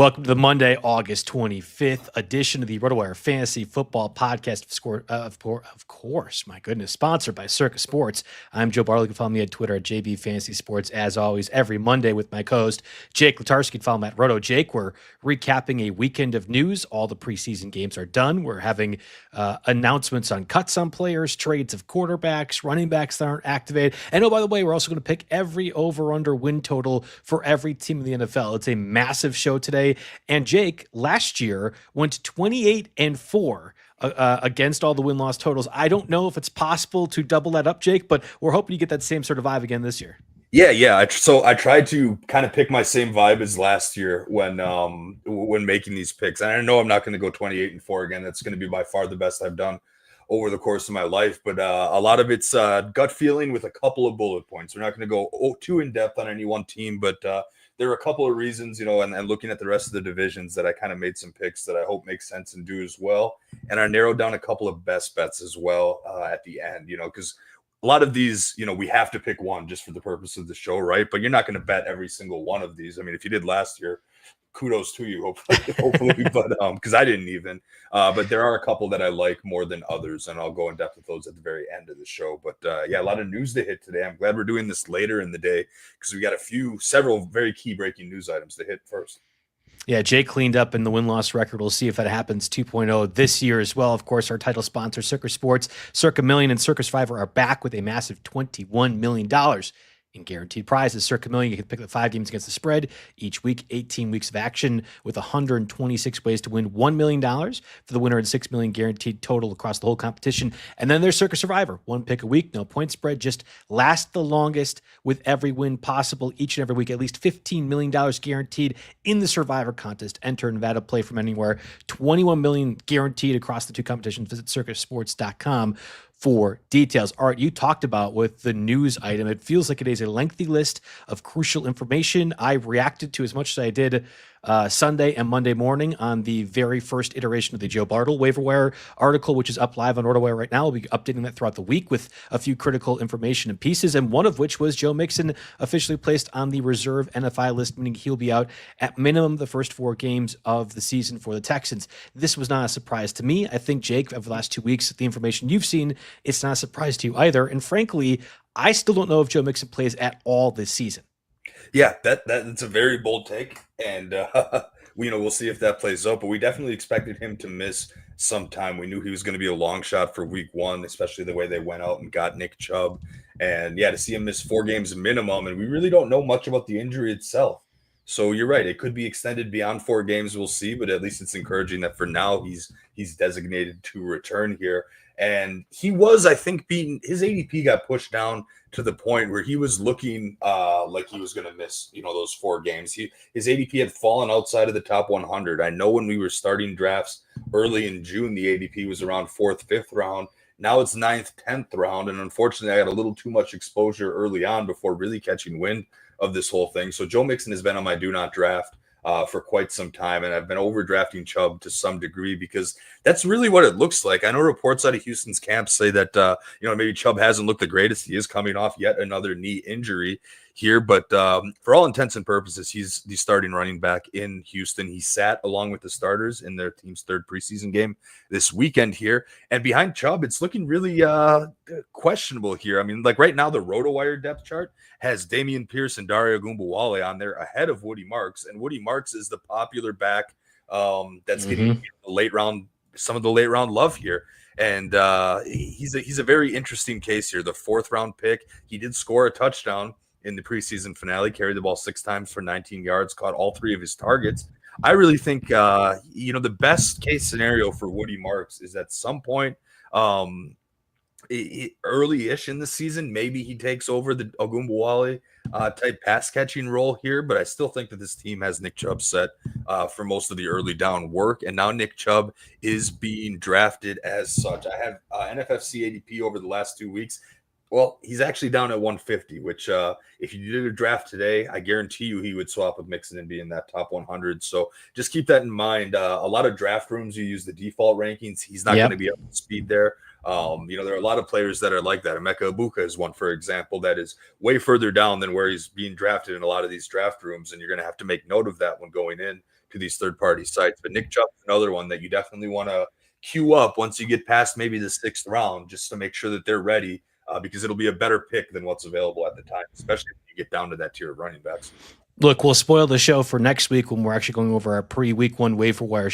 Welcome to the Monday, August 25th edition of the RotoWire Fantasy Football Podcast. Of course, my goodness, sponsored by Circus Sports. I'm Joe Bartel. You can follow me on Twitter at JB Fantasy Sports, as always, every Monday with my co-host, Jake Letarski. You can follow me at Roto. Jake, we're recapping a weekend of news. All the preseason games are done. We're having announcements on cuts on players, trades of quarterbacks, running backs that aren't activated. And oh, by the way, we're also going to pick every over-under win total for every team in the NFL. It's a massive show today. And Jake, last year, went 28-4 against all the win-loss totals. I don't know if it's possible to double that up, Jake, but we're hoping you get that same sort of vibe again this year. Yeah. So I tried to kind of pick my same vibe as last year when making these picks. And I know I'm not going to go 28-4 again. That's going to be by far the best I've done over the course of my life. But a lot of it's gut feeling with a couple of bullet points. We're not going to go too in-depth on any one team, but there are a couple of reasons, and looking at the rest of the divisions that I kind of made some picks that I hope make sense and do as well. And I narrowed down a couple of best bets as well at the end, because a lot of these, we have to pick one just for the purpose of the show, right? But you're not going to bet every single one of these. I mean, if you did last year, kudos to you, hopefully, but because I didn't even. But there are a couple that I like more than others, and I'll go in depth with those at the very end of the show. But a lot of news to hit today. I'm glad we're doing this later in the day because we got several very key breaking news items to hit first. Yeah, Jake cleaned up in the win-loss record. We'll see if that happens 2.0 this year as well. Of course, our title sponsor, Circus Sports, Circa Million and Circus Survivor are back with a massive $21 million in guaranteed prizes. Circa Million, you can pick the 5 games against the spread each week, 18 weeks of action with 126 ways to win $1 million for the winner and $6 million guaranteed total across the whole competition. And then there's Circa Survivor, 1 pick a week, no point spread, just last the longest with every win possible each and every week, at least $15 million guaranteed in the Survivor contest. Enter Nevada, play from anywhere, $21 million guaranteed across the 2 competitions. Visit circusports.com for details. Art, you talked about with the news item, it feels like it is a lengthy list of crucial information. I reacted to as much as I did Sunday and Monday morning on the very first iteration of the Joe Bartel waiver wire article, which is up live on RotoWire right now. We'll be updating that throughout the week with a few critical information and pieces, and one of which was Joe Mixon officially placed on the reserve NFI list, meaning he'll be out at minimum the first 4 games of the season for the Texans. This was not a surprise to me. I think, Jake, over the last 2 weeks, the information you've seen, it's not a surprise to you either. And frankly, I still don't know if Joe Mixon plays at all this season. Yeah, that's a very bold take, and we'll see if that plays out. But we definitely expected him to miss some time. We knew he was going to be a long shot for week 1, especially the way they went out and got Nick Chubb. And to see him miss 4 games minimum, and we really don't know much about the injury itself. So you're right; it could be extended beyond 4 games. We'll see, but at least it's encouraging that for now he's designated to return here. And he was, I think, his ADP got pushed down to the point where he was looking like he was going to miss, those 4 games. His ADP had fallen outside of the top 100. I know when we were starting drafts early in June, the ADP was around 4th, 5th round. Now it's 9th, 10th round. And unfortunately, I got a little too much exposure early on before really catching wind of this whole thing. So Joe Mixon has been on my do not draft for quite some time, and I've been overdrafting Chubb to some degree because that's really what it looks like. I know reports out of Houston's camp say that maybe Chubb hasn't looked the greatest. He is coming off yet another knee injury here, but for all intents and purposes, he's the starting running back in Houston. He sat along with the starters in their team's 3rd preseason game this weekend here, and behind Chubb, it's looking really questionable here. I mean, like right now, the RotoWire depth chart has Dameon Pierce and Dario Ogunbowale on there ahead of Woody Marks, and Woody Marks is the popular back that's getting some of the late round love here. And he's a very interesting case here. The 4th round pick, he did score a touchdown in the preseason finale, carried the ball 6 times for 19 yards, caught all 3 of his targets. I really think, the best case scenario for Woody Marks is at some point early-ish in the season, maybe he takes over the Ogunbowale type pass catching role here, but I still think that this team has Nick Chubb set for most of the early down work, and now Nick Chubb is being drafted as such. I have NFFC ADP over the last 2 weeks. Well, he's actually down at 150, which if you did a draft today, I guarantee you he would swap with Mixon and be in that top 100. So just keep that in mind. A lot of draft rooms, you use the default rankings. He's not going to be up to speed there. There are a lot of players that are like that. Emeka Egbuka is one, for example, that is way further down than where he's being drafted in a lot of these draft rooms. And you're going to have to make note of that when going in to these third-party sites. But Nick Chubb's another one that you definitely want to queue up once you get past maybe the 6th round, just to make sure that they're ready, because it'll be a better pick than what's available at the time, especially when you get down to that tier of running backs. Look, we'll spoil the show for next week when we're actually going over our pre-week 1 waiver wire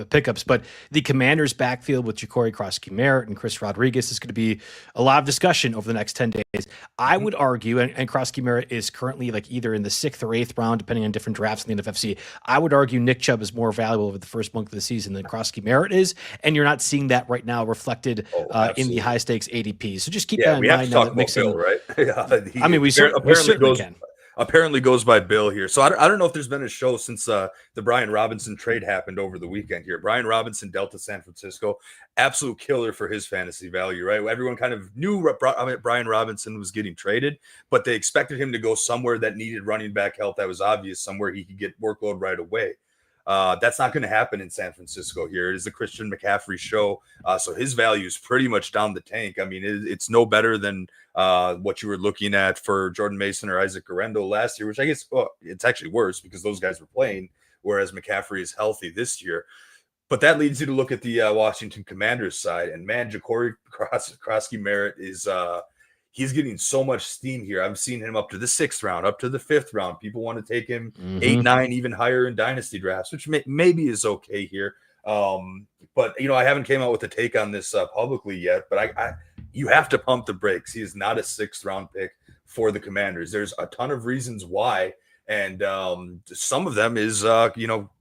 pickups. But the Commanders' backfield with Ja'Cory Krosky-Merritt and Chris Rodriguez is going to be a lot of discussion over the next 10 days. I would argue, and Krosky-Merritt is currently like either in the 6th or 8th round, depending on different drafts in the NFC. I would argue Nick Chubb is more valuable over the first month of the season than Krosky-Merritt is, and you're not seeing that right now reflected in the high-stakes ADP. So just keep that in mind. We have to talk about Bill, right? I mean, we certainly can. Apparently goes by Bill here. So I don't know if there's been a show since the Brian Robinson trade happened over the weekend here. Brian Robinson dealt to San Francisco. Absolute killer for his fantasy value, right? Everyone kind of knew Brian Robinson was getting traded, but they expected him to go somewhere that needed running back help. That was obvious, somewhere he could get workload right away. That's not going to happen in San Francisco here. It is the Christian McCaffrey show. So his value is pretty much down the tank. I mean, it's no better than what you were looking at for Jordan Mason or Isaac Guerrero last year, which I guess it's actually worse because those guys were playing, whereas McCaffrey is healthy this year. But that leads you to look at the Washington Commanders side. And man, Ja'Cory Krosky-Merritt is he's getting so much steam here. I've seen him up to the 6th round, up to the 5th round. People want to take him 8, 9, even higher in dynasty drafts, which maybe is okay here. But I haven't came out with a take on this publicly yet. But you have to pump the brakes. He is not a 6th round pick for the Commanders. There's a ton of reasons why, and some of them is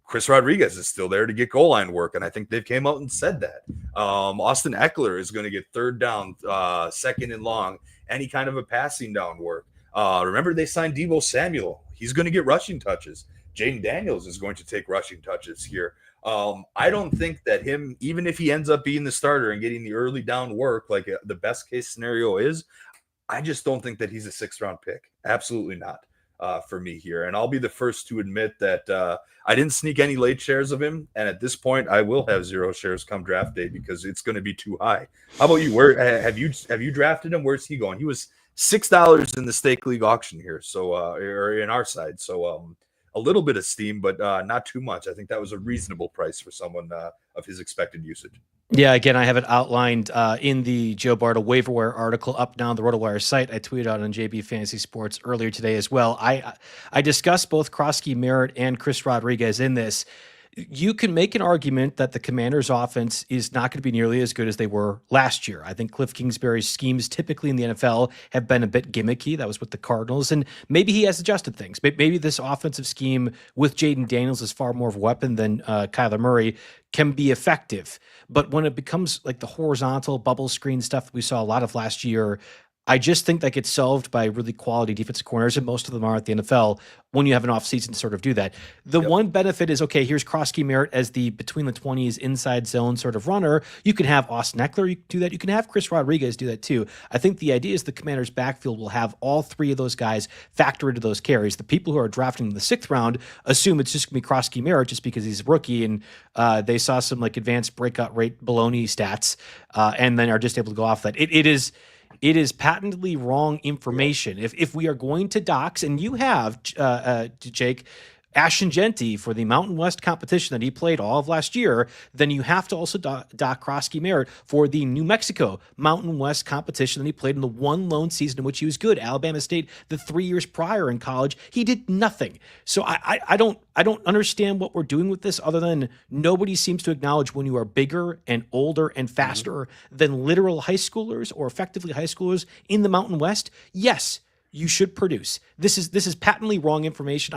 Chris Rodriguez is still there to get goal line work, and I think they've came out and said that. Austin Eckler is going to get 3rd down, 2nd and long, any kind of a passing down work. Remember, they signed Deebo Samuel. He's going to get rushing touches. Jaden Daniels is going to take rushing touches here. I don't think that him, even if he ends up being the starter and getting the early down work, like the best case scenario is, I just don't think that he's a 6th round pick. Absolutely not. For me here. And I'll be the first to admit that I didn't sneak any late shares of him. And at this point, I will have 0 shares come draft day because it's going to be too high. How about you? Where have you drafted him? Where's he going? He was $6 in the stake league auction here. So, or in our side. So, a little bit of steam, but not too much. I think that was a reasonable price for someone of his expected usage. Yeah, again, I have it outlined in the Joe Bartel waiver wire article up now on the RotoWire site. I tweeted out on JB Fantasy Sports earlier today as well. I discussed both Krosky-Merritt and Chris Rodriguez in this. You can make an argument that the Commanders' offense is not going to be nearly as good as they were last year. I think Cliff Kingsbury's schemes typically in the NFL have been a bit gimmicky. That was with the Cardinals, and maybe he has adjusted things. Maybe this offensive scheme with Jaden Daniels is far more of a weapon than Kyler Murray can be effective. But when it becomes like the horizontal bubble screen stuff that we saw a lot of last year, I just think that gets solved by really quality defensive corners, and most of them are at the NFL when you have an offseason to sort of do that. The one benefit is, okay, here's Krosky-Merritt as the between the 20s inside zone sort of runner. You can have Austin Eckler do that. You can have Chris Rodriguez do that too. I think the idea is the Commanders' backfield will have all 3 of those guys factor into those carries. The people who are drafting in the 6th round assume it's just going to be Krosky-Merritt just because he's a rookie and they saw some like advanced breakout rate baloney stats and then are just able to go off that. It is patently wrong information. If we are going to dox, and you have, Jake, Ashton Genty for the Mountain West competition that he played all of last year, then you have to also dock Krosky-Merritt for the New Mexico Mountain West competition that he played in the one lone season in which he was good. Alabama State, the 3 years prior in college, he did nothing. So I don't understand what we're doing with this other than nobody seems to acknowledge when you are bigger and older and faster than literal high schoolers or effectively high schoolers in the Mountain West. Yes, you should produce. This is patently wrong information.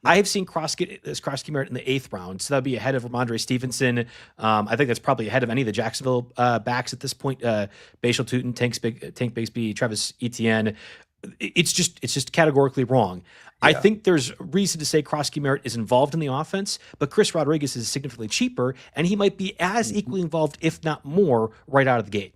I have seen Krosky-Merritt in the 8th round, so that'd be ahead of Ramondre Stevenson. I think that's probably ahead of any of the Jacksonville backs at this point. Bashal Tutin, Tank Bigsby, Travis Etienne. It's just categorically wrong. Yeah. I think there's reason to say Krosky-Merritt is involved in the offense, but Chris Rodriguez is significantly cheaper, and he might be as equally involved, if not more, right out of the gate.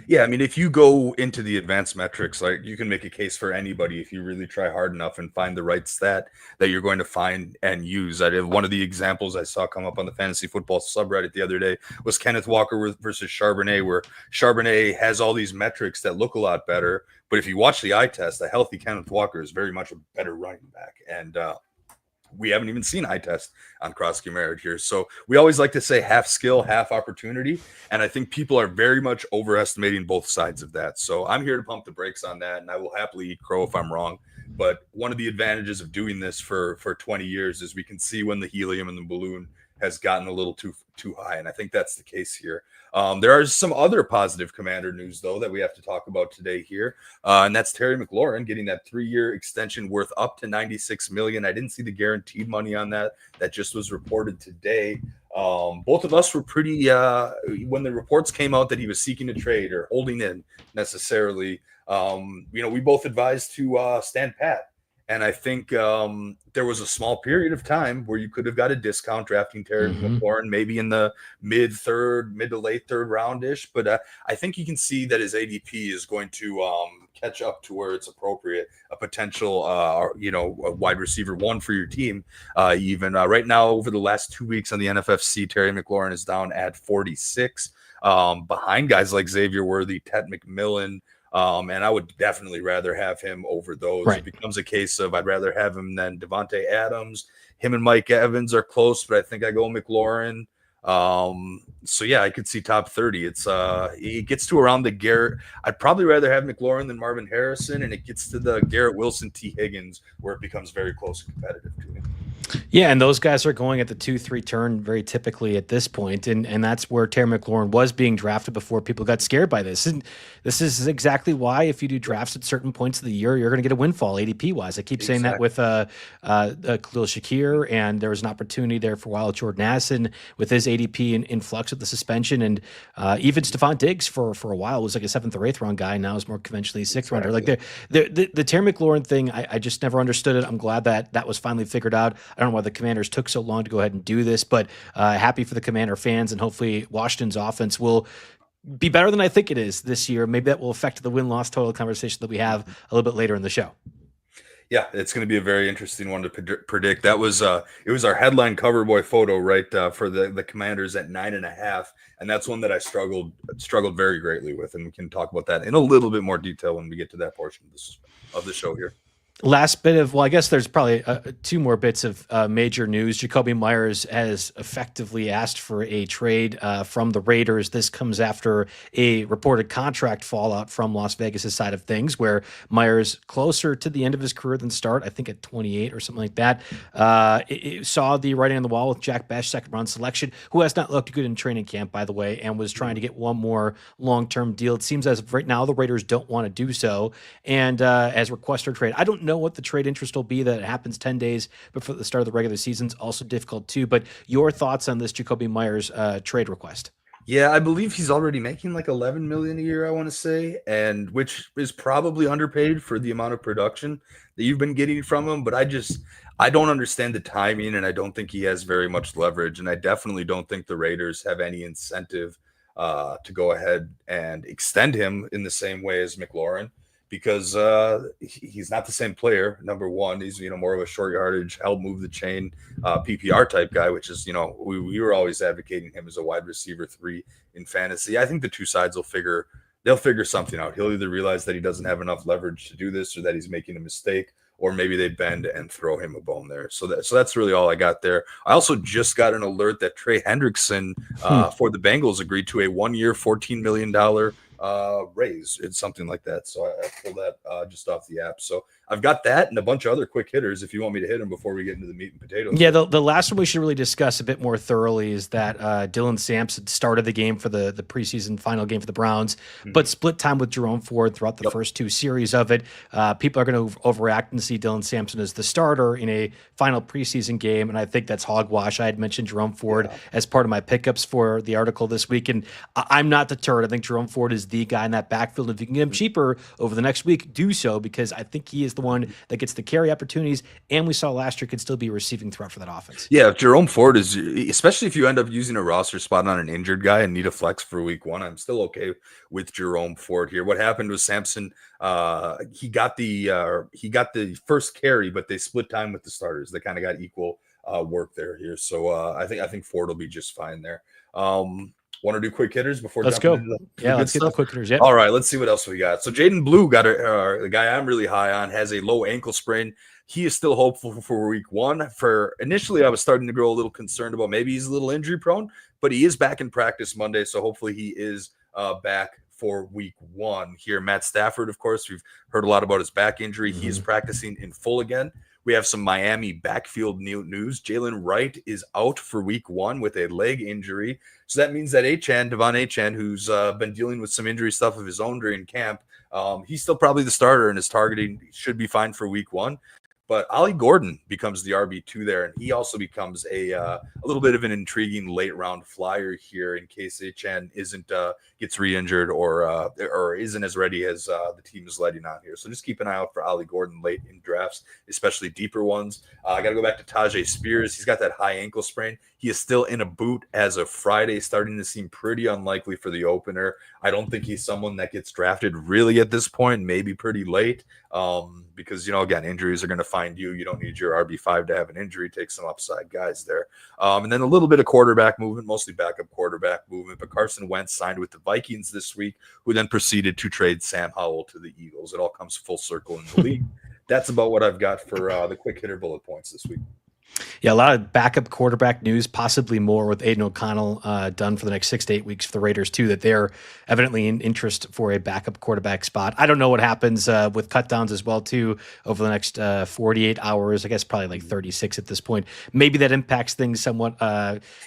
Yeah, I mean, if you go into the advanced metrics, like you can make a case for anybody if you really try hard enough and find the right stat that you're going to find and use. One of the examples I saw come up on the fantasy football subreddit the other day was Kenneth Walker versus Charbonnet, where Charbonnet has all these metrics that look a lot better. But if you watch the eye test, a healthy Kenneth Walker is very much a better running back. And we haven't even seen eye test on Krosky Merritt here. So we always like to say half skill, half opportunity. And I think people are very much overestimating both sides of that. So I'm here to pump the brakes on that. And I will happily eat crow if I'm wrong. But one of the advantages of doing this for 20 years is we can see when the helium in the balloon has gotten a little too high. And I think that's the case here. There are some other positive Commander news, though, that we have to talk about today here. And that's Terry McLaurin getting that 3-year extension worth up to $96 million. I didn't see the guaranteed money on that. That just was reported today. Both of us were pretty, when the reports came out that he was seeking a trade or holding in necessarily, we both advised to stand pat. And I think there was a small period of time where you could have got a discount drafting Terry McLaurin, maybe in the mid to late third roundish. But I think you can see that his ADP is going to catch up to where it's appropriate. A potential, a wide receiver 1 for your team. Even right now, over the last 2 weeks on the NFFC, Terry McLaurin is down at 46, behind guys like Xavier Worthy, Ted McMillan. And I would definitely rather have him over those. Right. It becomes a case of I'd rather have him than Devontae Adams. Him and Mike Evans are close, but I think I go McLaurin. So yeah, I could see top 30. It gets to around the Garrett. I'd probably rather have McLaurin than Marvin Harrison, and it gets to the Garrett Wilson, T. Higgins, where it becomes very close and competitive to me. Yeah, and those guys are going at the 2-3 turn very typically at this point, and that's where Terry McLaurin was being drafted before people got scared by this. And this is exactly why if you do drafts at certain points of the year, you're going to get a windfall ADP-wise. I keep saying that with Khalil Shakir, and there was an opportunity there for a while. Jordan Addison with his ADP in flux with the suspension, and even Stephon Diggs for a while was like a 7th or 8th round guy. Now is more conventionally a 6th rounder. Like the Terry McLaurin thing, I just never understood it. I'm glad that was finally figured out. I don't know why the Commanders took so long to go ahead and do this, but happy for the Commander fans, and hopefully Washington's offense will be better than I think it is this year. Maybe that will affect the win-loss total conversation that we have a little bit later in the show. Yeah, it's going to be a very interesting one to predict. That was it was our headline cover boy photo, right, for the Commanders at 9.5, and that's one that I struggled very greatly with, and we can talk about that in a little bit more detail when we get to that portion of the show here. Last bit of, I guess there's probably 2 more bits of major news. Jacoby Myers has effectively asked for a trade from the Raiders. This comes after a reported contract fallout from Las Vegas' side of things, where Myers, closer to the end of his career than start, I think at 28 or something like that, it saw the writing on the wall with Jack Bech, 2nd-round selection, who has not looked good in training camp, by the way, and was trying to get one more long-term deal. It seems as of right now the Raiders don't want to do so, and has requested a trade. I don't know what the trade interest will be. That it happens 10 days before the start of the regular season is also difficult too. But your thoughts on this Jacoby Myers trade request? Yeah, I believe he's already making like $11 million a year, I want to say, and which is probably underpaid for the amount of production that you've been getting from him. But I don't understand the timing, and I don't think he has very much leverage, and I definitely don't think the Raiders have any incentive to go ahead and extend him in the same way as McLaurin. Because he's not the same player. Number one, he's more of a short yardage, help move the chain, PPR type guy, which is we were always advocating him as a wide receiver 3 in fantasy. I think the two sides they'll figure something out. He'll either realize that he doesn't have enough leverage to do this, or that he's making a mistake, or maybe they bend and throw him a bone there. So that's really all I got there. I also just got an alert that Trey Hendrickson for the Bengals agreed to a 1-year, $14 million raise. It's something like that. So I pulled that just off the app. So I've got that and a bunch of other quick hitters if you want me to hit them before we get into the meat and potatoes. Yeah, the last one we should really discuss a bit more thoroughly is that Dylan Sampson started the game for the preseason final game for the Browns, but split time with Jerome Ford throughout the first 2 series of it. People are going to overreact and see Dylan Sampson as the starter in a final preseason game, and I think that's hogwash. I had mentioned Jerome Ford as part of my pickups for the article this week, and I'm not deterred. I think Jerome Ford is the guy in that backfield. If you can get him cheaper over the next week, do so, because I think he is the one that gets the carry opportunities, and we saw last year could still be a receiving threat for that offense. Yeah, if Jerome Ford is, especially if you end up using a roster spot on an injured guy and need a flex for week 1, I'm still okay with Jerome Ford here. What happened was Sampson, he got the first carry, but they split time with the starters. They kind of got equal work there here. So I think Ford will be just fine there. Want to do quick hitters before? Let's go. Let's get the quick hitters. Yep. All right, let's see what else we got. So Jaden Blue got the guy I'm really high on, has a low ankle sprain. he is still hopeful for week one. For initially, I was starting to grow a little concerned about maybe he's a little injury prone, but he is back in practice Monday. So hopefully he is back for week one here. Matt Stafford, of course, we've heard a lot about his back injury. He is practicing in full again. We have some Miami backfield news. Jalen Wright is out for week one with a leg injury. So that means that Devon Achane, who's been dealing with some injury stuff of his own during camp, he's still probably the starter, and his targeting should be fine for week one. But Ollie Gordon becomes the RB2 there, and he also becomes a little bit of an intriguing late round flyer here in case Achane gets re-injured or isn't as ready as the team is letting on here. So just keep an eye out for Ollie Gordon late in drafts, especially deeper ones. I got to go back to Tajay Spears. He's got that high ankle sprain. He is still in a boot as of Friday, starting to seem pretty unlikely for the opener. I don't think he's someone that gets drafted really at this point, maybe pretty late, because, again, injuries are going to find you. You don't need your RB5 to have an injury. Take some upside guys there. And then a little bit of quarterback movement, mostly backup quarterback movement. But Carson Wentz signed with the Vikings this week, who then proceeded to trade Sam Howell to the Eagles. It all comes full circle in the league. That's about what I've got for the quick hitter bullet points this week. Yeah, a lot of backup quarterback news, possibly more with Aiden O'Connell done for the next 6 to 8 weeks for the Raiders, too, that they're evidently in interest for a backup quarterback spot. I don't know what happens with cutdowns as well, too, over the next 48 hours. I guess probably like 36 at this point. Maybe that impacts things somewhat.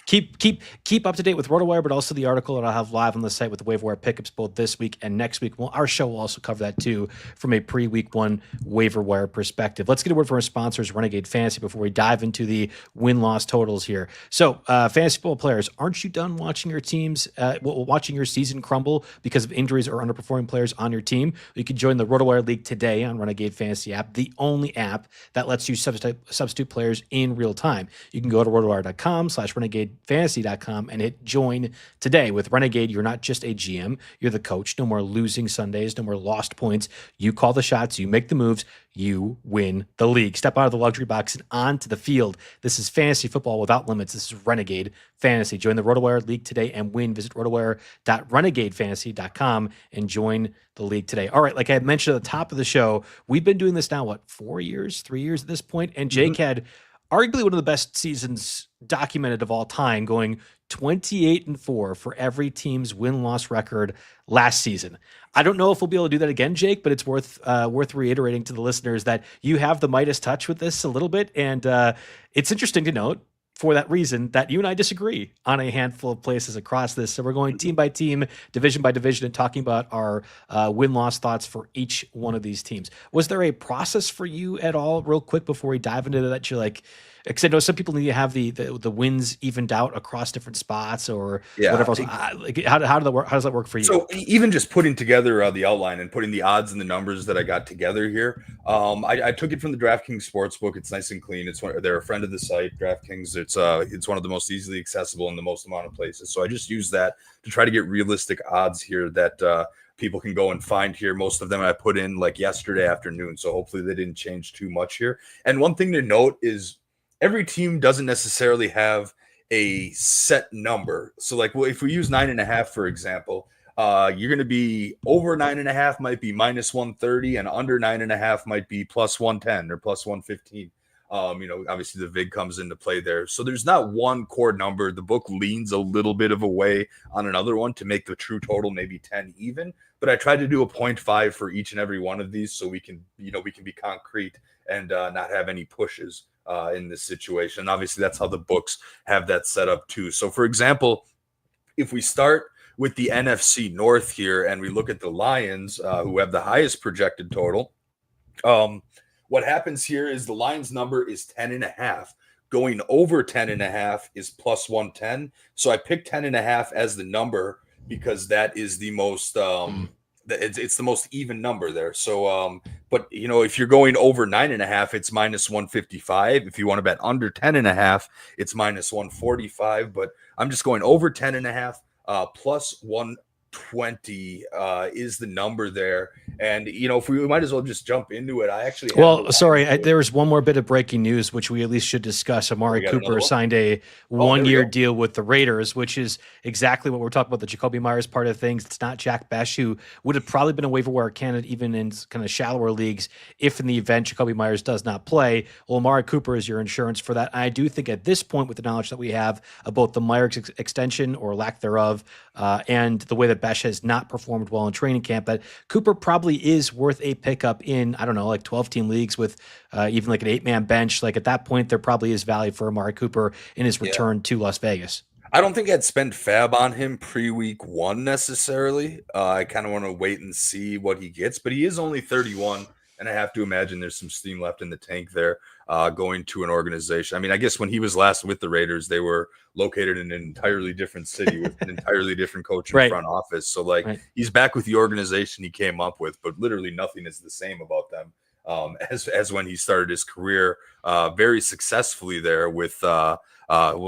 Keep up to date with RotoWire, but also the article that I'll have live on the site with the waiver wire pickups both this week and next week. Well, our show will also cover that, too, from a pre-week one waiver wire perspective. Let's get a word from our sponsors, Renegade Fantasy, before we dive into the win-loss totals here. So, fantasy football players, aren't you done watching your teams, watching your season crumble because of injuries or underperforming players on your team? You can join the RotoWire League today on Renegade Fantasy app, the only app that lets you substitute players in real time. You can go to rotowire.com/renegadefantasy.com and hit join today. With Renegade, you're not just a GM, you're the coach. No more losing Sundays, no more lost points. You call the shots, you make the moves, you win the league. Step out of the luxury box and onto the field. This is fantasy football without limits. This is Renegade Fantasy. Join the RotoWire League today and win. Visit rotowire.renegadefantasy.com and join the league today. All right, like I had mentioned at the top of the show, we've been doing this now, 3 years at this point? And Jake had arguably one of the best seasons documented of all time, going 28-4 for every team's win-loss record last season. I don't know if we'll be able to do that again, Jake, but it's worth reiterating to the listeners that you have the Midas touch with this a little bit, and it's interesting to note for that reason that you and I disagree on a handful of places across this. So we're going team by team, division by division, and talking about our win-loss thoughts for each one of these teams. Was there a process for you at all, real quick, before we dive into that? You're like, because I know some people need to have the wins evened out across different spots or whatever else. How does that work for you? So even just putting together the outline and putting the odds and the numbers that I got together here, I took it from the DraftKings Sportsbook. It's nice and clean. They're a friend of the site, DraftKings. It's one of the most easily accessible in the most amount of places. So I just use that to try to get realistic odds here that people can go and find here. Most of them I put in like yesterday afternoon. So hopefully they didn't change too much here. And one thing to note is every team doesn't necessarily have a set number. So like, well, if we use 9.5, for example, you're going to be over 9.5 might be -130 and under 9.5 might be +110 or +115. Obviously the VIG comes into play there. So there's not one core number. The book leans a little bit of a way on another one to make the true total maybe 10 even, but I tried to do a 0.5 for each and every one of these so we can be concrete and not have any pushes in this situation. Obviously that's how the books have that set up too. So for example, if we start with the NFC North here and we look at the Lions, who have the highest projected total, what happens here is the Lions number is 10.5. Going over 10.5 is +110. So I picked 10.5 as the number because that is the most it's the most even number there. So but if you're going over 9.5, it's -155. If you want to bet under 10.5, it's -145. But I'm just going over 10.5 +1 20 is the number there. And, if we might as well just jump into it. I actually there was one more bit of breaking news, which we at least should discuss. Amari Cooper signed a one-year deal with the Raiders, which is exactly what we're talking about, the Jacoby Myers part of things. It's not Jack Besh, who would have probably been a waiver wire candidate even in kind of shallower leagues if in the event Jacoby Myers does not play. Well, Amari Cooper is your insurance for that. I do think at this point, with the knowledge that we have about the Myers extension or lack thereof, and the way that Besh has not performed well in training camp, that Cooper probably is worth a pickup in, I don't know, like 12-team leagues with even like an 8-man bench. Like at that point, there probably is value for Amari Cooper in his return to Las Vegas. I don't think I'd spend fab on him pre-week 1 necessarily. I kind of want to wait and see what he gets, but he is only 31. And I have to imagine there's some steam left in the tank there, going to an organization. I mean, I guess when he was last with the Raiders, they were located in an entirely different city with an entirely different coach and front office. So, he's back with the organization he came up with, but literally nothing is the same about them as when he started his career very successfully there with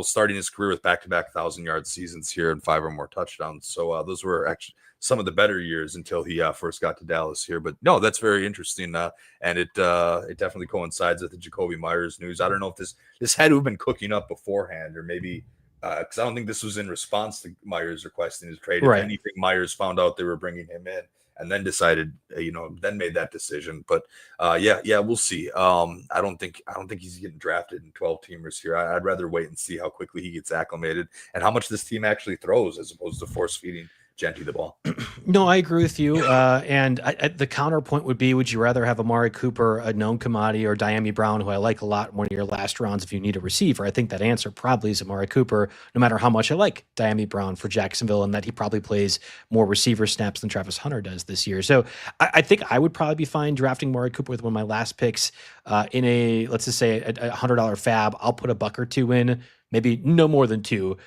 starting his career with back-to-back 1,000-yard seasons here and 5 or more touchdowns. So those were actually some of the better years until he first got to Dallas here. But no, that's very interesting. And it definitely coincides with the Jacoby Myers news. I don't know if this had to have been cooking up beforehand, or maybe because I don't think this was in response to Myers requesting his trade. If anything, Myers found out they were bringing him in and then decided, then made that decision. But we'll see. I don't think he's getting drafted in 12-teamers here. I'd rather wait and see how quickly he gets acclimated and how much this team actually throws as opposed to force feeding Genty the ball. No, I agree with you. And the counterpoint would be, would you rather have Amari Cooper, a known commodity, or Diami Brown, who I like a lot, one of your last rounds if you need a receiver? I think that answer probably is Amari Cooper, no matter how much I like Diami Brown for Jacksonville, and that he probably plays more receiver snaps than Travis Hunter does this year. So I think I would probably be fine drafting Amari Cooper with one of my last picks in let's just say a $100 fab. I'll put $1 or $2 in, maybe no more than 2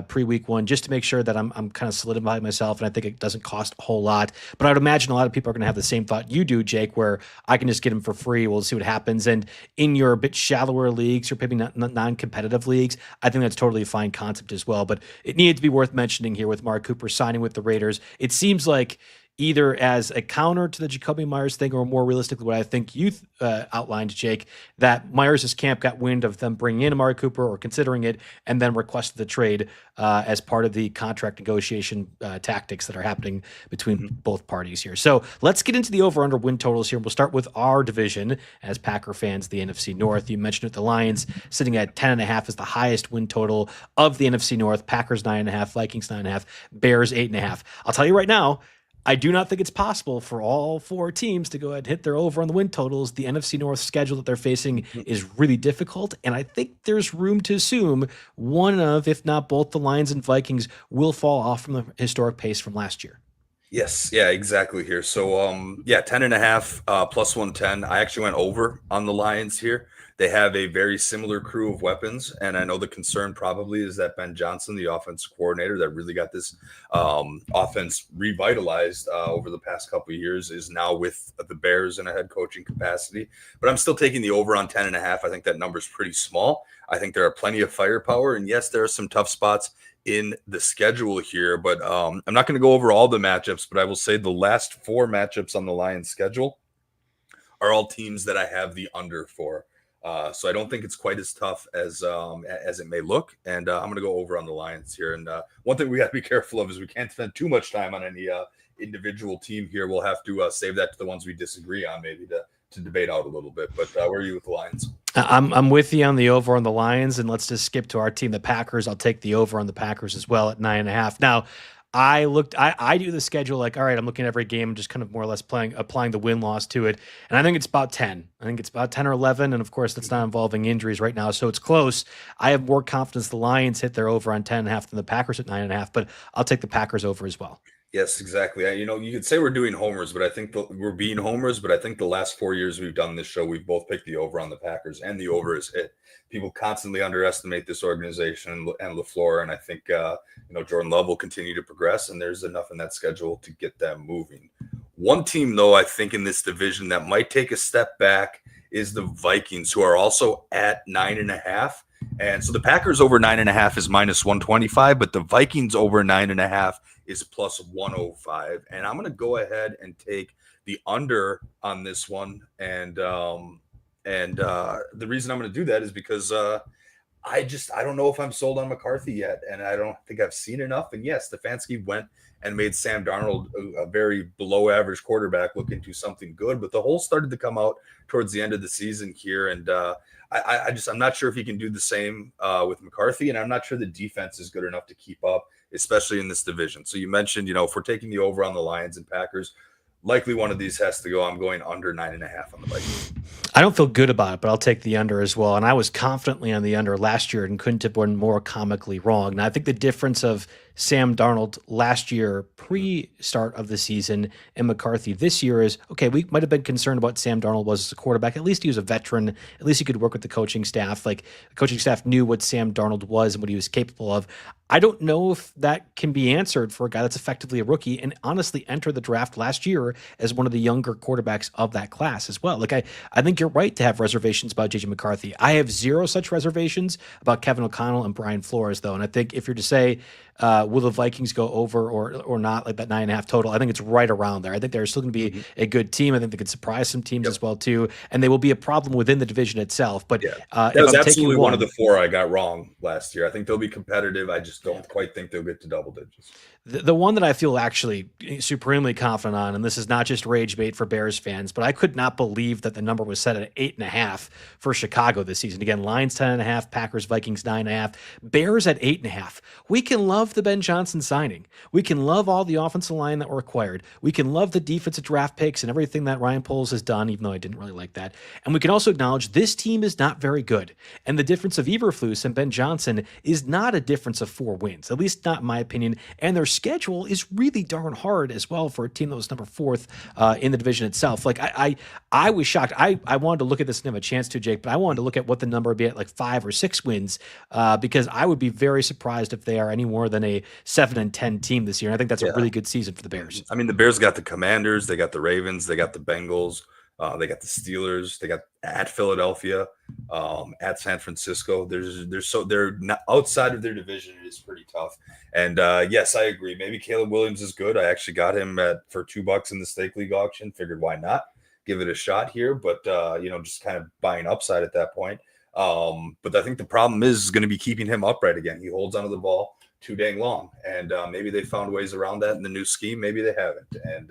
pre-week 1, just to make sure that I'm kind of solidifying myself, and I think it doesn't cost a whole lot. But I'd imagine a lot of people are going to have the same thought you do, Jake, where I can just get him for free. We'll see what happens. And in your a bit shallower leagues, or maybe not non-competitive leagues, I think that's totally a fine concept as well. But it needed to be worth mentioning here with Amari Cooper signing with the Raiders. It seems like either as a counter to the Jacoby Myers thing, or more realistically what I think you outlined, Jake, that Myers' camp got wind of them bringing in Amari Cooper or considering it, and then requested the trade as part of the contract negotiation tactics that are happening between both parties here. So let's get into the over-under win totals here. We'll start with our division as Packer fans, the NFC North. You mentioned it, the Lions sitting at 10.5 is the highest win total of the NFC North. Packers 9.5, Vikings 9.5, Bears 8.5. I'll tell you right now, I do not think it's possible for all 4 teams to go ahead and hit their over on the win totals. The NFC North schedule that they're facing is really difficult, and I think there's room to assume one of, if not both, the Lions and Vikings will fall off from the historic pace from last year. Yes, yeah, exactly here. So, 10.5 plus 110. I actually went over on the Lions here. They have a very similar crew of weapons, and I know the concern probably is that Ben Johnson, the offensive coordinator that really got this offense revitalized over the past couple of years, is now with the Bears in a head coaching capacity. But I'm still taking the over on 10.5. I think that number is pretty small. I think there are plenty of firepower, and yes, there are some tough spots in the schedule here, but I'm not going to go over all the matchups, but I will say the last 4 matchups on the Lions schedule are all teams that I have the under for. So I don't think it's quite as tough as it may look. And I'm going to go over on the Lions here. And one thing we got to be careful of is we can't spend too much time on any individual team here. We'll have to save that to the ones we disagree on, maybe to debate out a little bit. But where are you with the Lions? I'm with you on the over on the Lions, and let's just skip to our team, the Packers. I'll take the over on the Packers as well at 9.5. Now, I do the schedule like, all right, I'm looking at every game, just kind of more or less applying the win-loss to it. And I think it's about 10. I think it's about 10 or 11. And of course, that's not involving injuries right now. So it's close. I have more confidence the Lions hit their over on 10.5 than the Packers at 9.5, but I'll take the Packers over as well. Yes, exactly. You could say we're doing homers, but I think we're being homers. But I think the last 4 years we've done this show, we've both picked the over on the Packers, and the over is hit. People constantly underestimate this organization and LaFleur, and I think Jordan Love will continue to progress, and there's enough in that schedule to get them moving. One team, though, I think in this division that might take a step back is the Vikings, who are also at 9.5. And so the Packers over 9.5 is minus 125, but the Vikings over 9.5 is plus 105. And I'm going to go ahead and take the under on this one. And the reason I'm going to do that is because I don't know if I'm sold on McCarthy yet, and I don't think I've seen enough. And yes, Stefanski went and made Sam Darnold a very below average quarterback look into something good, but the holes started to come out towards the end of the season here. And I'm not sure if he can do the same with McCarthy, and I'm not sure the defense is good enough to keep up, especially in this division. So you mentioned, if we're taking the over on the Lions and Packers, likely one of these has to go. I'm going under 9.5 on the Vikings. I don't feel good about it, but I'll take the under as well. And I was confidently on the under last year and couldn't have been more comically wrong. Now, I think the difference of Sam Darnold last year pre-start of the season and McCarthy this year is, okay, we might have been concerned about Sam Darnold was as a quarterback. At least he was a veteran. At least he could work with the coaching staff. Like, the coaching staff knew what Sam Darnold was and what he was capable of. I don't know if that can be answered for a guy that's effectively a rookie and honestly entered the draft last year as one of the younger quarterbacks of that class as well. Like, I think you're right to have reservations about J.J. McCarthy. I have zero such reservations about Kevin O'Connell and Brian Flores, though. And I think if you're to say, will the Vikings go over or not, like that 9.5 total, I think it's right around there. I think they're still going to be a good team. I think they could surprise some teams as well, too. And they will be a problem within the division itself. But that was absolutely one of the four I got wrong last year. I think they'll be competitive. I just don't quite think they'll get to double digits. The one that I feel actually supremely confident on, and this is not just rage bait for Bears fans, but I could not believe that the number was set at 8.5 for Chicago this season. Again, Lions 10.5, Packers, Vikings 9.5, Bears at 8.5. We can love the Ben Johnson signing. We can love all the offensive line that were acquired. We can love the defensive draft picks and everything that Ryan Poles has done, even though I didn't really like that. And we can also acknowledge this team is not very good. And the difference of Eberflus and Ben Johnson is not a difference of 4 wins, at least not in my opinion. And their schedule is really darn hard as well for a team that was number 4th in the division itself. Like, I was shocked. I wanted to look at this and have a chance to, Jake, but I wanted to look at what the number would be at, like 5 or 6 wins, because I would be very surprised if they are any more than a 7-10 team this year. And I think that's a really good season for the Bears. I mean, the Bears got the Commanders, they got the Ravens, they got the Bengals, they got the Steelers, they got at Philadelphia, at San Francisco. They're not outside of their division. It is pretty tough. And yes, I agree. Maybe Caleb Williams is good. I actually got him for $2 in the stake league auction. Figured why not give it a shot here, but just kind of buying upside at that point. But I think the problem is going to be keeping him upright again. He holds onto the ball too dang long, and maybe they found ways around that in the new scheme. Maybe they haven't, and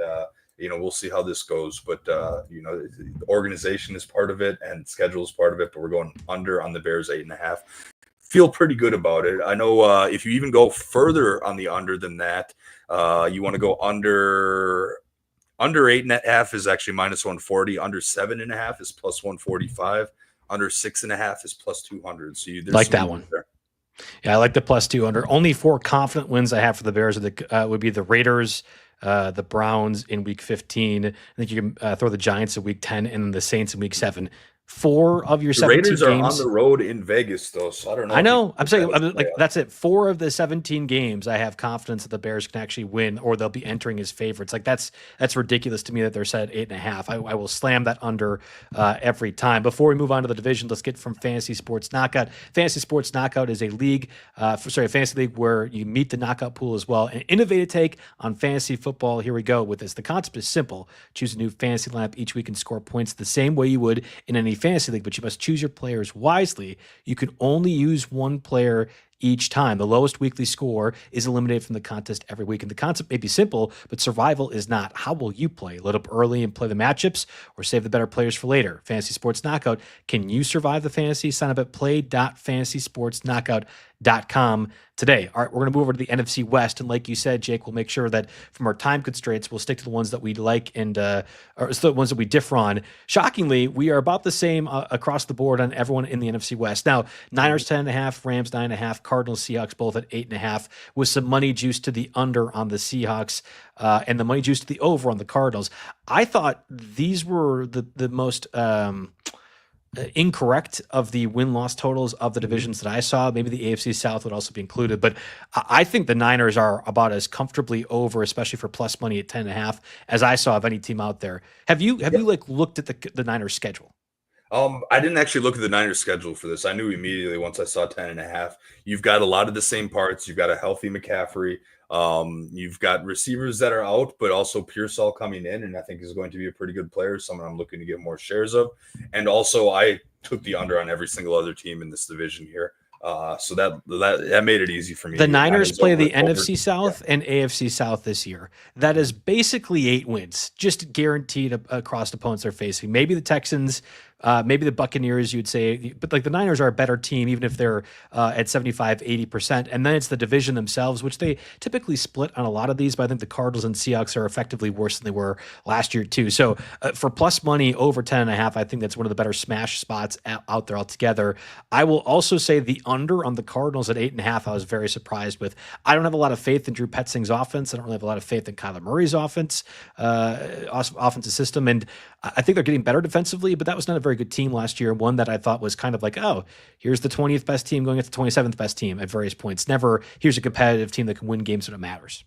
we'll see how this goes. But the organization is part of it, and schedule is part of it. But we're going under on the Bears 8.5. Feel pretty good about it. I know if you even go further on the under than that, you want to go under 8.5 is actually minus 140. Under 7.5 is plus 145. Under 6.5 is plus 200. So there's like that one. There. Yeah, I like the plus 200. Only 4 confident wins I have for the Bears would be the Raiders, the Browns in week 15. I think you can throw the Giants in week 10 and the Saints in week 7. 4 of your 17 games. The Raiders are on the road in Vegas, though, so I don't know. I know. I'm saying, that's it. 4 of the 17 games, I have confidence that the Bears can actually win, or they'll be entering as favorites. Like, that's ridiculous to me that they're set at 8.5. I will slam that under every time. Before we move on to the division, let's get from Fantasy Sports Knockout. Fantasy Sports Knockout is a league, a fantasy league where you meet the knockout pool as well. An innovative take on fantasy football. Here we go with this. The concept is simple. Choose a new fantasy lineup each week and score points the same way you would in any fantasy league, but you must choose your players wisely. You can only use one player each time. The lowest weekly score is eliminated from the contest every week. And the concept may be simple, but survival is not. How will you play? Load up early and play the matchups, or save the better players for later? Fantasy Sports Knockout. Can you survive the fantasy? Sign up at play.fantasysportsknockout.com today. All right, we're going to move over to the NFC West. And like you said, Jake, we'll make sure that from our time constraints, we'll stick to the ones that we like and or the ones that we differ on. Shockingly, we are about the same across the board on everyone in the NFC West. Now, Niners 10.5, Rams 9.5, Cardinals, Seahawks both at 8.5, with some money juice to the under on the Seahawks and the money juice to the over on the Cardinals. I thought these were the most incorrect of the win-loss totals of the divisions that I saw. Maybe the AFC South would also be included, but I think the Niners are about as comfortably over, especially for plus money at 10.5, as I saw of any team out there. Have you looked at the Niners schedule? I didn't actually look at the Niners schedule for this. I knew immediately once I saw 10.5. You've got a lot of the same parts. You've got a healthy McCaffrey. You've got receivers that are out, but also Pearsall coming in, and I think is going to be a pretty good player, someone I'm looking to get more shares of. And also, I took the under on every single other team in this division here. So that made it easy for me. The Niners play the NFC South and AFC South this year. That is basically 8 wins, just guaranteed across opponents they're facing. Maybe the Texans, maybe the Buccaneers, you'd say, but like the Niners are a better team, even if they're at 75, 80%. And then it's the division themselves, which they typically split on a lot of these, but I think the Cardinals and Seahawks are effectively worse than they were last year too. So for plus money over 10.5, I think that's one of the better smash spots out there altogether. I will also say the under on the Cardinals at 8.5, I was very surprised with. I don't have a lot of faith in Drew Petzing's offense. I don't really have a lot of faith in Kyler Murray's offensive system. And I think they're getting better defensively, but that was not a very good team last year. One that I thought was kind of like, oh, here's the 20th best team going against the 27th best team at various points. Never, here's a competitive team that can win games when it matters.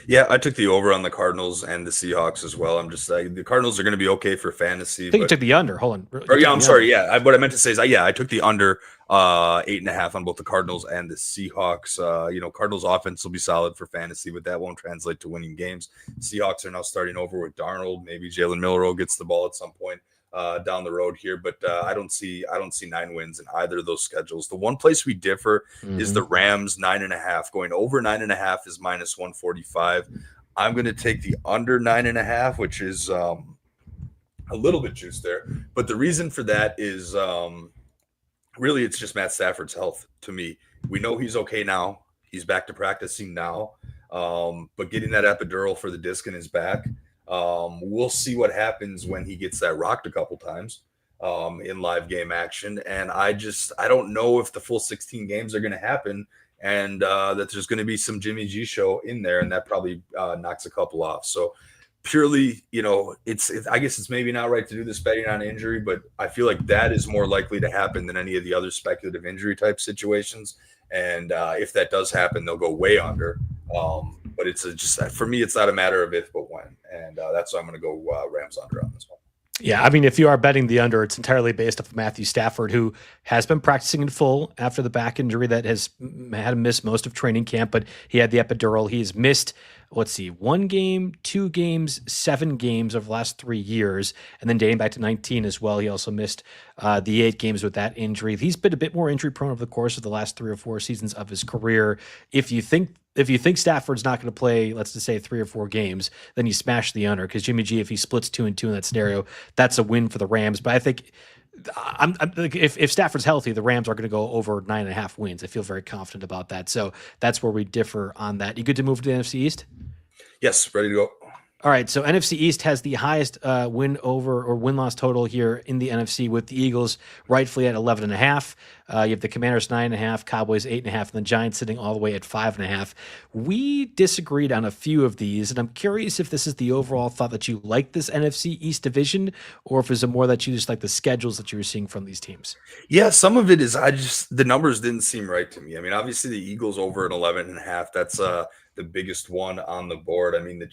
Yeah, I took the over on the Cardinals and the Seahawks as well. I'm just the Cardinals are going to be okay for fantasy. I think you took the under. Hold on. I'm sorry. Yeah, what I meant to say is, I took the under 8.5 on both the Cardinals and the Seahawks. Cardinals offense will be solid for fantasy, but that won't translate to winning games. Seahawks are now starting over with Darnold. Maybe Jalen Milroe gets the ball at some point down the road here, but I don't see 9 wins in either of those schedules. The one place we differ is the Rams 9.5. Going over 9.5 is minus 145. I'm going to take the under 9.5, which is a little bit juiced there. But the reason for that is really it's just Matt Stafford's health to me. We know he's okay now. He's back to practicing now, but getting that epidural for the disc in his back. We'll see what happens when he gets that rocked a couple times in live game action. And I don't know if the full 16 games are going to happen and that there's going to be some Jimmy G show in there, and that probably knocks a couple off. So purely, I guess it's maybe not right to do this betting on injury, but I feel like that is more likely to happen than any of the other speculative injury type situations. And if that does happen, they'll go way under. But it's for me, it's not a matter of if, but when. And that's why I'm going to go Rams under on this one. Yeah, I mean, if you are betting the under, it's entirely based off of Matthew Stafford, who has been practicing in full after the back injury that has had him miss most of training camp, but he had the epidural. He's missed, 1 game, 2 games, 7 games over the last 3 years, and then dating back to 19 as well. He also missed the 8 games with that injury. He's been a bit more injury prone over the course of the last 3 or 4 seasons of his career. If you think Stafford's not going to play, let's just say 3 or 4 games, then you smash the under, because Jimmy G, if he splits 2 and 2 in that scenario, that's a win for the Rams. But I think if Stafford's healthy, the Rams are going to go over 9.5 wins. I feel very confident about that. So that's where we differ on that. You good to move to the NFC East? Yes, ready to go. All right, so NFC East has the highest win-loss total here in the NFC, with the Eagles rightfully at 11.5. You have the Commanders 9.5, Cowboys 8.5, and the Giants sitting all the way at 5.5. We disagreed on a few of these, and I'm curious if this is the overall thought that you like this NFC East division, or if it's more that you just like the schedules that you were seeing from these teams. Yeah, some of it is the numbers didn't seem right to me. I mean, obviously the Eagles over at 11.5. That's the biggest one on the board. I mean, the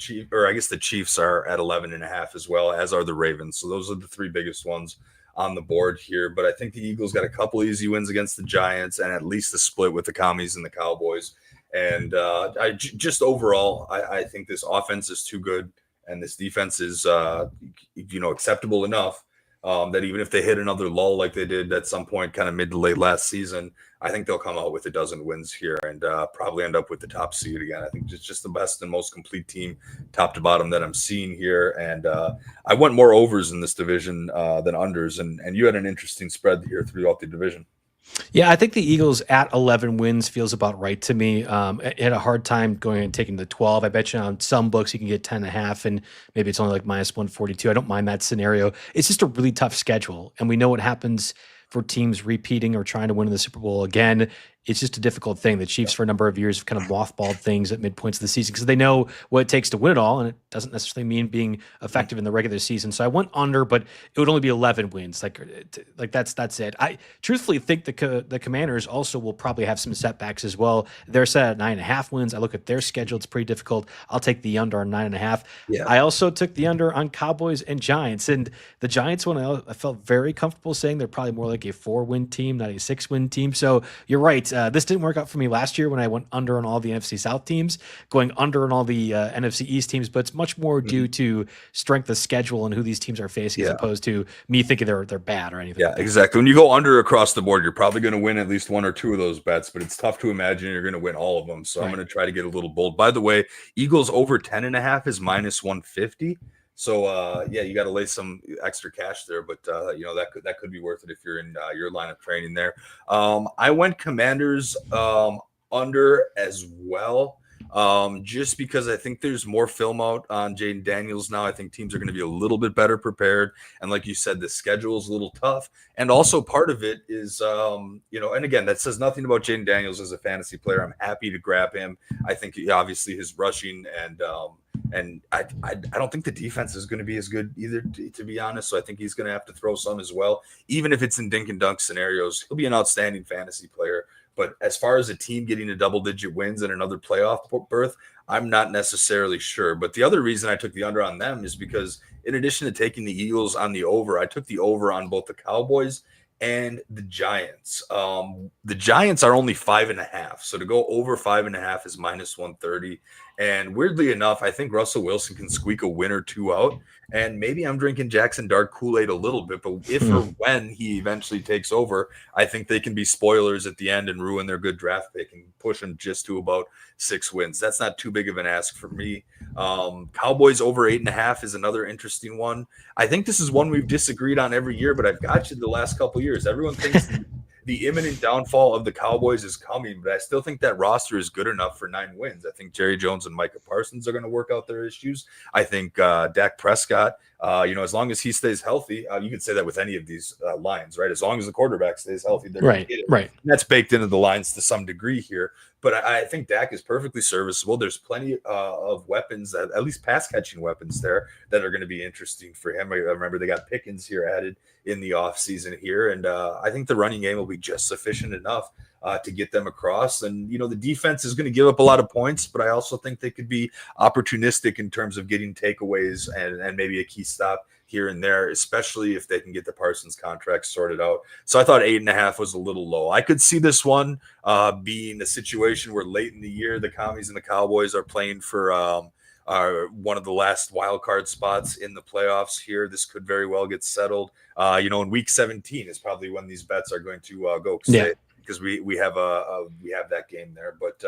Chiefs are at 11.5 as well, as are the Ravens. So those are the 3 biggest ones on the board here. But I think the Eagles got a couple easy wins against the Giants, and at least a split with the Commies and the Cowboys. And overall, I think this offense is too good, and this defense is acceptable enough that even if they hit another lull like they did at some point kind of mid to late last season, I think they'll come out with a dozen wins here and probably end up with the top seed again. I think it's just the best and most complete team top to bottom that I'm seeing here. And I went more overs in this division than unders. And you had an interesting spread here throughout the division. Yeah, I think the Eagles at 11 wins feels about right to me. I had a hard time going and taking the 12. I bet you on some books you can get 10.5, and maybe it's only like minus 142. I don't mind that scenario. It's just a really tough schedule, and we know what happens for teams repeating or trying to win in the Super Bowl again. it's just a difficult thing. The Chiefs for a number of years have kind of mothballed things at midpoints of the season because they know what it takes to win it all, and it doesn't necessarily mean being effective in the regular season. So I went under, but it would only be 11 wins. Like that's it. I truthfully think the Commanders also will probably have some setbacks as well. They're set at 9.5 wins. I look at their schedule; it's pretty difficult. I'll take the under on 9.5. Yeah. I also took the under on Cowboys and Giants, and the Giants one I felt very comfortable saying they're probably more like a 4-win team, not a 6-win team. So you're right. This didn't work out for me last year when I went under on all the NFC South teams, going under on all the NFC East teams, but it's much more due to strength of schedule and who these teams are facing as opposed to me thinking they're bad or anything. Yeah, exactly. When you go under across the board, you're probably going to win at least one or two of those bets, but it's tough to imagine you're going to win all of them. So I'm going to try to get a little bold. By the way, Eagles over 10.5 is -150. So you got to lay some extra cash there, but that could be worth it if you're in your line of training there. I went Commanders under as well. Just because I think there's more film out on Jaden Daniels now. I think teams are going to be a little bit better prepared. And like you said, the schedule is a little tough. And also part of it is, and again, that says nothing about Jaden Daniels as a fantasy player. I'm happy to grab him. I think obviously his rushing and I don't think the defense is going to be as good either, to be honest. So I think he's going to have to throw some as well. Even if it's in dink and dunk scenarios, he'll be an outstanding fantasy player. But as far as a team getting to double-digit wins and another playoff berth, I'm not necessarily sure. But the other reason I took the under on them is because in addition to taking the Eagles on the over, I took the over on both the Cowboys and the Giants. The Giants are only 5.5. So to go over 5.5 is -130. And weirdly enough, I think Russell Wilson can squeak a win or two out. And maybe I'm drinking Jackson Dart Kool-Aid a little bit, but if or when he eventually takes over, I think they can be spoilers at the end and ruin their good draft pick and push them just to about 6 wins. That's not too big of an ask for me. Cowboys over 8.5 is another interesting one. I think this is one we've disagreed on every year, but I've got you the last couple of years. Everyone thinks the imminent downfall of the Cowboys is coming, but I still think that roster is good enough for 9 wins. I think Jerry Jones and Micah Parsons are going to work out their issues. I think Dak Prescott, as long as he stays healthy, you could say that with any of these lines, right? As long as the quarterback stays healthy, they're going to get it. Right. And that's baked into the lines to some degree here. But I think Dak is perfectly serviceable. There's plenty of weapons, at least pass-catching weapons there, that are going to be interesting for him. I remember they got Pickens here added in the offseason here. And I think the running game will be just sufficient enough to get them across. And, the defense is going to give up a lot of points, but I also think they could be opportunistic in terms of getting takeaways and maybe a key stop here and there, especially if they can get the Parsons contract sorted out. So I thought 8.5 was a little low. I could see this one being a situation where late in the year, the Commies and the Cowboys are playing for one of the last wild card spots in the playoffs here. This could very well get settled. In week 17 is probably when these bets are going to go. Because we have that game there, but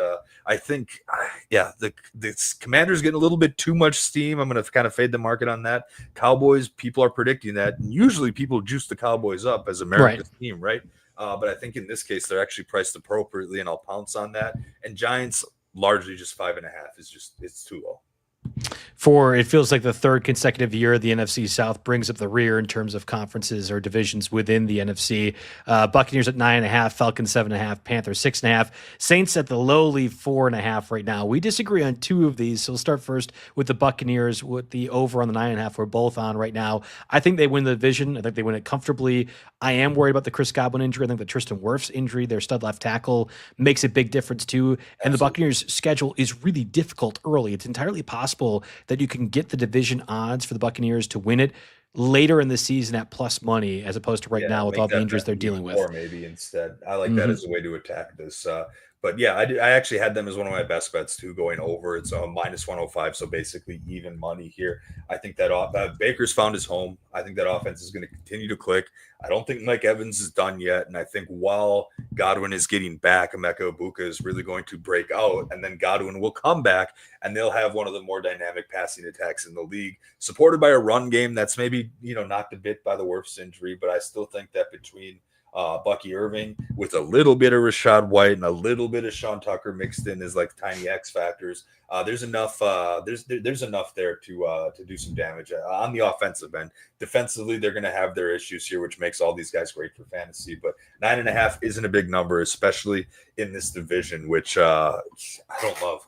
I think the Commanders getting a little bit too much steam. I'm going to kind of fade the market on that. Cowboys, people are predicting that. And usually people juice the Cowboys up as America's team, right? But I think in this case they're actually priced appropriately, and I'll pounce on that. And Giants largely just 5.5 it's too low. It feels like the third consecutive year the NFC South brings up the rear in terms of conferences or divisions within the NFC. Buccaneers at 9.5, Falcons 7.5, Panthers 6.5, Saints at the lowly 4.5 right now. We disagree on 2 of these, so we'll start first with the Buccaneers with the over on the 9.5. We're both on right now. I think they win the division. I think they win it comfortably. I am worried about the Chris Godwin injury. I think the Tristan Wirfs injury, their stud left tackle, makes a big difference too. And the Buccaneers' schedule is really difficult early. It's entirely possible that you can get the division odds for the Buccaneers to win it later in the season at plus money, as opposed to now with all the injuries they're dealing with. Or maybe instead. I like that as a way to attack this. But yeah, I actually had them as one of my best bets too, going over. It's -105, so basically even money here. I think that Baker's found his home. I think that offense is going to continue to click. I don't think Mike Evans is done yet, and I think while Godwin is getting back, Emeka Egbuka is really going to break out, and then Godwin will come back, and they'll have one of the more dynamic passing attacks in the league, supported by a run game that's maybe knocked a bit by the Wirfs injury, but I still think that between Bucky Irving with a little bit of Rashad White and a little bit of Sean Tucker mixed in as like tiny X factors. There's enough. There's enough there to do some damage on the offensive end. Defensively, they're going to have their issues here, which makes all these guys great for fantasy. But 9.5 isn't a big number, especially in this division, which I don't love.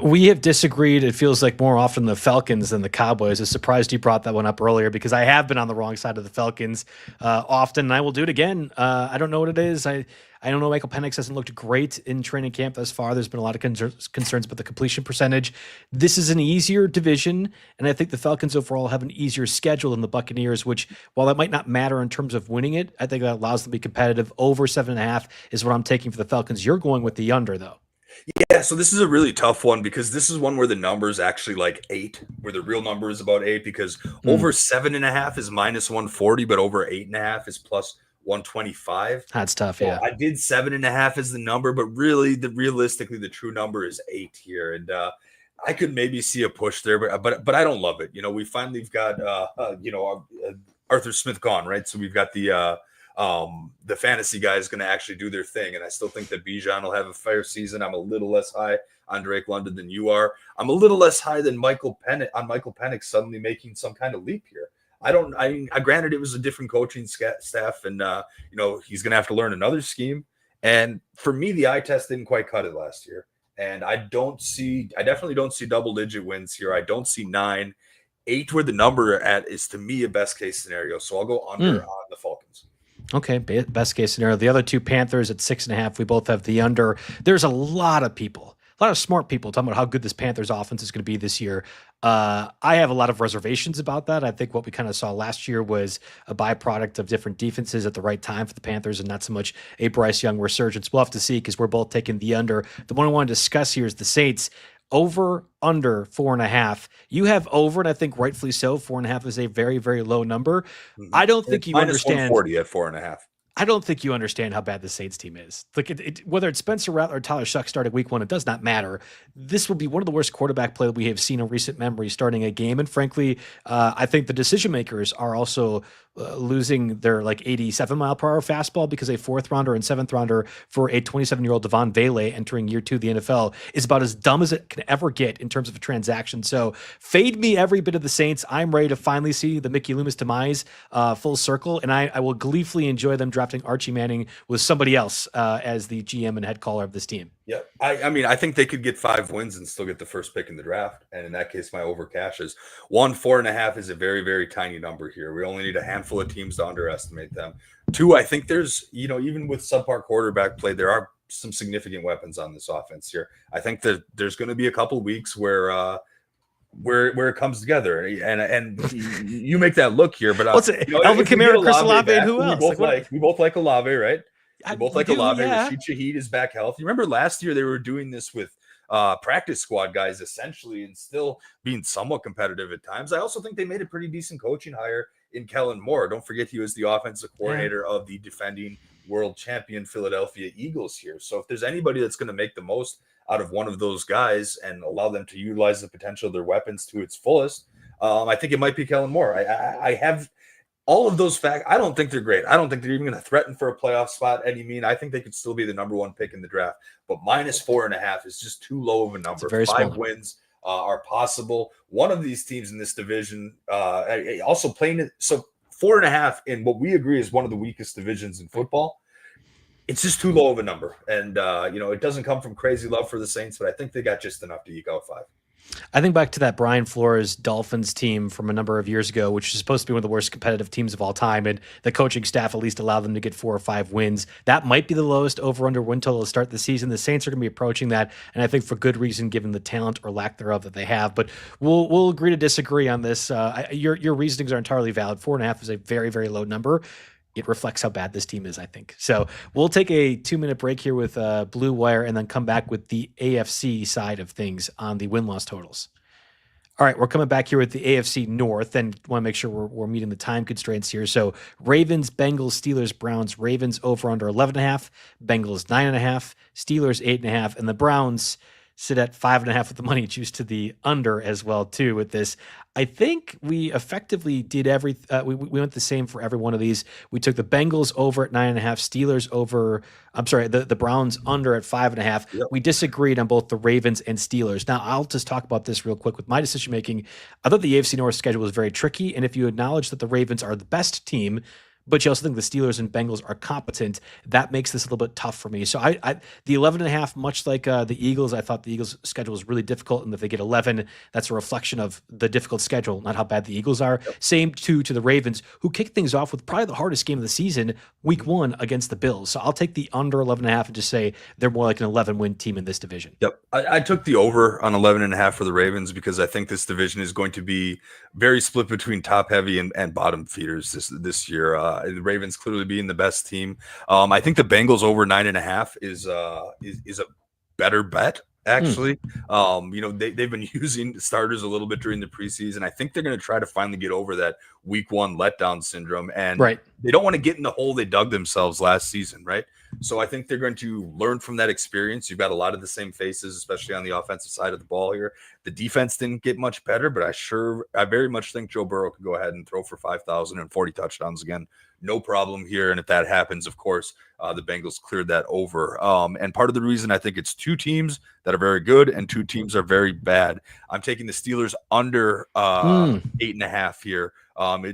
We have disagreed. It feels like more often the Falcons than the Cowboys. I'm surprised you brought that one up earlier because I have been on the wrong side of the Falcons often, and I will do it again. I don't know what it is. I don't know. Michael Penix hasn't looked great in training camp thus far. There's been a lot of concerns about the completion percentage. This is an easier division, and I think the Falcons overall have an easier schedule than the Buccaneers, which, while that might not matter in terms of winning it, I think that allows them to be competitive. Over 7.5 is what I'm taking for the Falcons. You're going with the under, though. Yeah, so this is a really tough one because this is one where the number is actually like 8, where the real number is about 8, because over 7.5 is minus 140, but over 8.5 is plus 125. That's tough. So yeah, I did 7.5 as the number, but really, realistically, the true number is 8 here, and I could maybe see a push there, but I don't love it. We finally got Arthur Smith gone, right? So we've got the fantasy guy is going to actually do their thing. And I still think that Bijan will have a fair season. I'm a little less high on Drake London than you are. I'm a little less high than Michael Penix suddenly making some kind of leap here. Granted, it was a different coaching staff and, he's going to have to learn another scheme. And for me, the eye test didn't quite cut it last year. And I definitely don't see double digit wins here. I don't see 9. 8 where the number at is to me a best case scenario. So I'll go under on the Falcons. Okay, best case scenario. The other two, Panthers at 6.5. We both have the under. There's a lot of smart people talking about how good this Panthers offense is going to be this year. I have a lot of reservations about that. I think what we kind of saw last year was a byproduct of different defenses at the right time for the Panthers and not so much a Bryce Young resurgence. We'll have to see because we're both taking the under. The one I want to discuss here is the Saints. Over, under 4.5. You have over, and I think rightfully so. 4.5 is a very, very low number. Mm-hmm. I don't think you understand. 140 at 4.5. I don't think you understand how bad the Saints team is. Like whether it's Spencer Rattler or Tyler Shuck starting week 1, it does not matter. This will be one of the worst quarterback play that we have seen in recent memory starting a game. And frankly, I think the decision makers are also losing their like 87-mile-per-hour fastball because a 4th rounder and 7th rounder for a 27-year-old Devon Vele entering year 2 of the NFL is about as dumb as it can ever get in terms of a transaction. So fade me every bit of the Saints. I'm ready to finally see the Mickey Loomis demise full circle, and I will gleefully enjoy them drafting Archie Manning with somebody else as the GM and head caller of this team. Yeah, I think they could get 5 wins and still get the first pick in the draft. And in that case, my over cash is 4.5 is a very, very tiny number here. We only need a handful of teams to underestimate them. 2, I think there's, even with subpar quarterback play, there are some significant weapons on this offense here. I think that there's going to be a couple weeks where it comes together, and you make that look here. But Alvin Kamara, Chris Olave, and who else? We both like Olave, right? We both like Olave. Yeah. Rashid Shaheed is back healthy. Remember last year they were doing this with practice squad guys essentially and still being somewhat competitive at times. I also think they made a pretty decent coaching hire in Kellen Moore. Don't forget he was the offensive coordinator of the defending world champion Philadelphia Eagles here. So if there's anybody that's going to make the most out of one of those guys and allow them to utilize the potential of their weapons to its fullest, I think it might be Kellen Moore. I have all of those facts. I don't think they're great. I don't think they're even going to threaten for a playoff spot any mean. I think they could still be the number 1 pick in the draft, but minus 4.5 is just too low of a number. 5 wins are possible. One of these teams in this division also playing it. So 4.5 in what we agree is one of the weakest divisions in football. It's just too low of a number. And, it doesn't come from crazy love for the Saints, but I think they got just enough to eke out 5. I think back to that Brian Flores Dolphins team from a number of years ago, which is supposed to be one of the worst competitive teams of all time, and the coaching staff at least allowed them to get 4 or 5 wins. That might be the lowest over-under win total to start the season. The Saints are going to be approaching that, and I think for good reason, given the talent or lack thereof that they have. But we'll agree to disagree on this. Your reasonings are entirely valid. 4.5 is a very, very low number. It reflects how bad this team is, I think. So we'll take a 2-minute break here with Blue Wire and then come back with the AFC side of things on the win-loss totals. All right, we're coming back here with the AFC North and want to make sure we're meeting the time constraints here. So Ravens, Bengals, Steelers, Browns, Ravens over under 11.5, Bengals 9.5, Steelers 8.5, and the Browns sit at 5.5 with the money, choose to the under as well too with this. I think we effectively did we went the same for every one of these. We took the Bengals over at 9.5, Steelers over. I'm sorry, the Browns under at 5.5. Yep. We disagreed on both the Ravens and Steelers. Now I'll just talk about this real quick with my decision making. I thought the AFC North schedule was very tricky, and if you acknowledge that the Ravens are the best team, but you also think the Steelers and Bengals are competent, that makes this a little bit tough for me. So the 11.5, much like the Eagles, I thought the Eagles' schedule was really difficult, and if they get 11, that's a reflection of the difficult schedule, not how bad the Eagles are. Yep. Same to the Ravens, who kicked things off with probably the hardest game of the season, week 1 against the Bills. So I'll take the under 11.5 and just say they're more like an 11-win team in this division. Yep. I took the over on 11.5 for the Ravens because I think this division is going to be very split between top heavy and bottom feeders this year. The Ravens clearly being the best team. I think the Bengals over 9.5 is a better bet, actually. They've been using starters a little bit during the preseason. I think they're going to try to finally get over that week 1 letdown syndrome. And they don't want to get in the hole they dug themselves last season, right? So I think they're going to learn from that experience. You've got a lot of the same faces, especially on the offensive side of the ball here. The defense didn't get much better, but I very much think Joe Burrow could go ahead and throw for 5,040 touchdowns again. No problem here. And if that happens, of course, the Bengals cleared that over. And part of the reason I think it's 2 teams that are very good and 2 teams are very bad. I'm taking the Steelers under 8.5 here.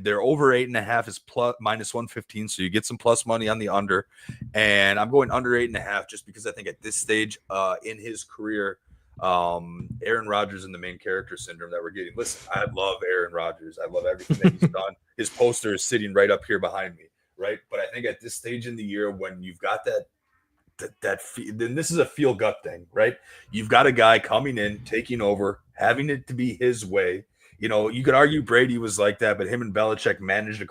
They're over 8.5 is minus 115. So you get some plus money on the under, and I'm going under 8.5 just because I think at this stage in his career, Aaron Rodgers and the main character syndrome that we're getting. Listen, I love Aaron Rodgers. I love everything that he's done. His poster is sitting right up here behind me, right? But I think at this stage in the year, when you've got then this is a feel gut thing, right? You've got a guy coming in, taking over, having it to be his way. You could argue Brady was like that, but him and Belichick managed to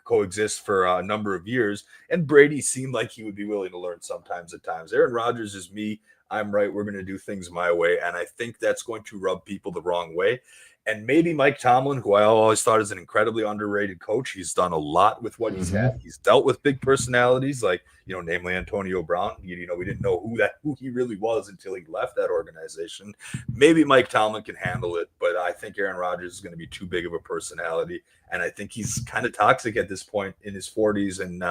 coexist for a number of years, and Brady seemed like he would be willing to learn sometimes at times. Aaron Rodgers is me. I'm right. We're going to do things my way. And I think that's going to rub people the wrong way. And maybe Mike Tomlin, who I always thought is an incredibly underrated coach, he's done a lot with what he's had. He's dealt with big personalities like, namely Antonio Brown. We didn't know who he really was until he left that organization. Maybe Mike Tomlin can handle it, but I think Aaron Rodgers is going to be too big of a personality. And I think he's kind of toxic at this point in his 40s. And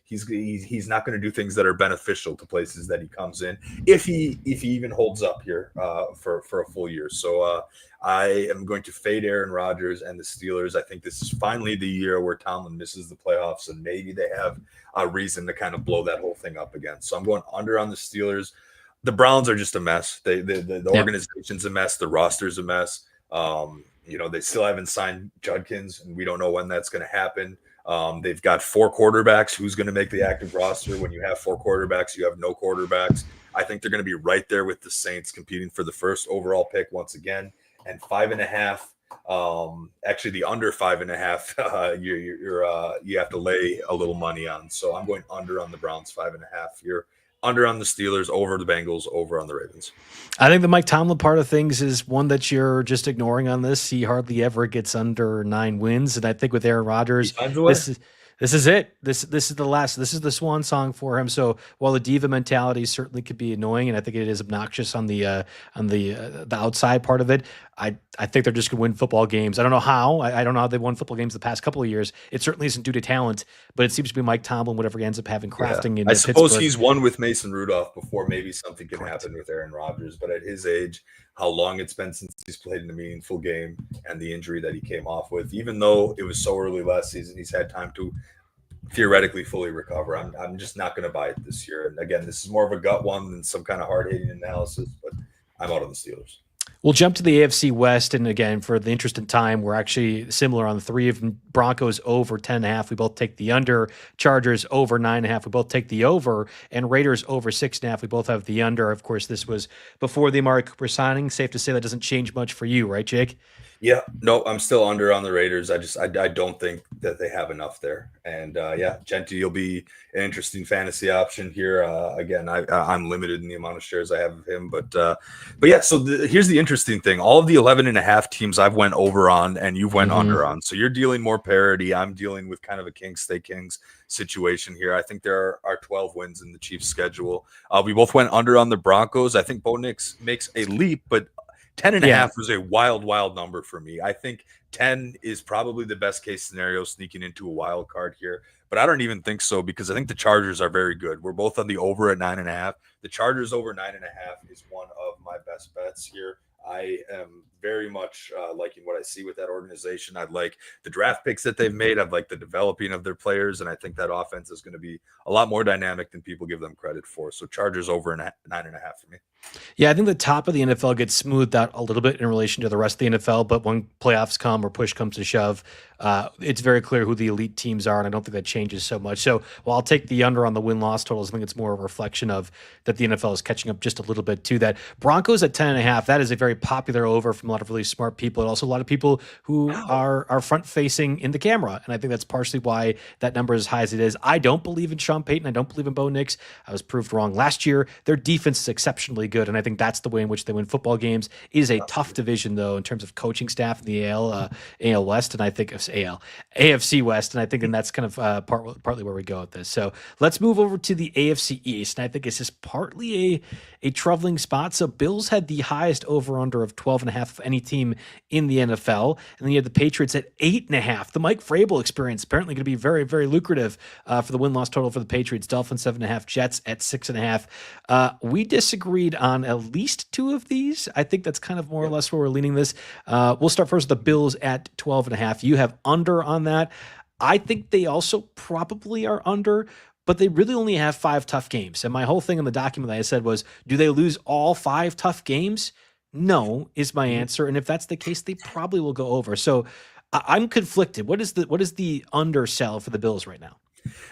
he's not going to do things that are beneficial to places that he comes in if he even holds up here for a full year. So I am going to fade Aaron Rodgers and the Steelers. I think this is finally the year where Tomlin misses the playoffs, and maybe they have a reason to kind of blow that whole thing up again. So I'm going under on the Steelers. The Browns are just a mess. The organization's a mess. The roster's a mess. They still haven't signed Judkins, and we don't know when that's going to happen. They've got 4 quarterbacks. Who's going to make the active roster? When you have 4 quarterbacks, you have no quarterbacks. I think they're going to be right there with the Saints, competing for the first overall pick once again. And 5.5, actually the under 5.5, you have to lay a little money on. So I'm going under on the Browns 5.5 here. Under on the Steelers, over the Bengals, over on the Ravens. I think the Mike Tomlin part of things is one that you're just ignoring on this. He hardly ever gets under 9 wins. And I think with Aaron Rodgers, this is it. This is the last. This is the swan song for him. So while the diva mentality certainly could be annoying, and I think it is obnoxious on the outside part of it, I think they're just going to win football games. I don't know how. I don't know how they've won football games the past couple of years. It certainly isn't due to talent, but it seems to be Mike Tomlin, whatever he ends up having crafting. I suppose he's won with Mason Rudolph before. Maybe something can happen with Aaron Rodgers, but at his age, how long it's been since he's played in a meaningful game, and the injury that he came off with, even though it was so early last season, he's had time to theoretically fully recover. I'm just not going to buy it this year. And again, this is more of a gut one than some kind of hard-hitting analysis, but I'm out on the Steelers. We'll jump to the AFC West, and again, for the interest in time, we're actually similar on the 3 of them. Broncos over 10.5. We both take the under. Chargers over 9.5. We both take the over. And Raiders over 6.5. We both have the under. Of course, this was before the Amari Cooper signing. Safe to say that doesn't change much for you, right, Jake? Yeah, no, I'm still under on the Raiders. I don't think that they have enough there. And yeah, Genti, you'll be an interesting fantasy option here. Again, I'm limited in the amount of shares I have of him, but yeah. So here's the interesting thing: all of the 11.5 teams I've went over on, and you've went under on. So you're dealing more parity. I'm dealing with kind of a Kings stay Kings situation here. I think there are 12 wins in the Chiefs' schedule. We both went under on the Broncos. I think Bo Nix makes a leap, but 10.5 was a wild number for me. I think 10 is probably the best case scenario sneaking into a wild card here, but I don't even think so because I think the Chargers are very good. We're both on the over at 9.5. The Chargers over 9.5 is one of my best bets here. I am very much liking what I see with that organization. I like the draft picks that they've made. I like the developing of their players, and I think that offense is going to be a lot more dynamic than people give them credit for. So Chargers over 9.5 for me. Yeah, I think the top of the NFL gets smoothed out a little bit in relation to the rest of the NFL, but when playoffs come or push comes to shove, it's very clear who the elite teams are, and I don't think that changes so much. So while I'll take the under on the win-loss totals, I think it's more a reflection of that the NFL is catching up just a little bit to that. Broncos at 10.5, that is a very popular over from a lot of really smart people, and also a lot of people who are front-facing in the camera, and I think that's partially why that number is as high as it is. I don't believe in Sean Payton. I don't believe in Bo Nix. I was proved wrong last year. Their defense is exceptionally good, and I think that's the way in which they win football games. It is a tough division, though, in terms of coaching staff in the AL West, and I think it's AFC West, and I think that's kind of partly where we go with this. So let's move over to the AFC East, and I think it's just partly a troubling spot. So Bills had the highest over-under of 12.5 of any team in the NFL, and then you had the Patriots at 8.5. The Mike Vrabel experience apparently going to be very, very lucrative for the win-loss total for the Patriots. Dolphins 7.5, Jets at 6.5. We disagreed on at least two of these. I think that's kind of more or less where we're leaning this. We'll start first with the Bills at 12.5. You have under on that. I think they also probably are under, but they really only have 5 tough games. And my whole thing in the document that I said was, do they lose all 5 tough games? No, is my answer. And if that's the case, they probably will go over. So I'm conflicted. What is the undersell for the Bills right now?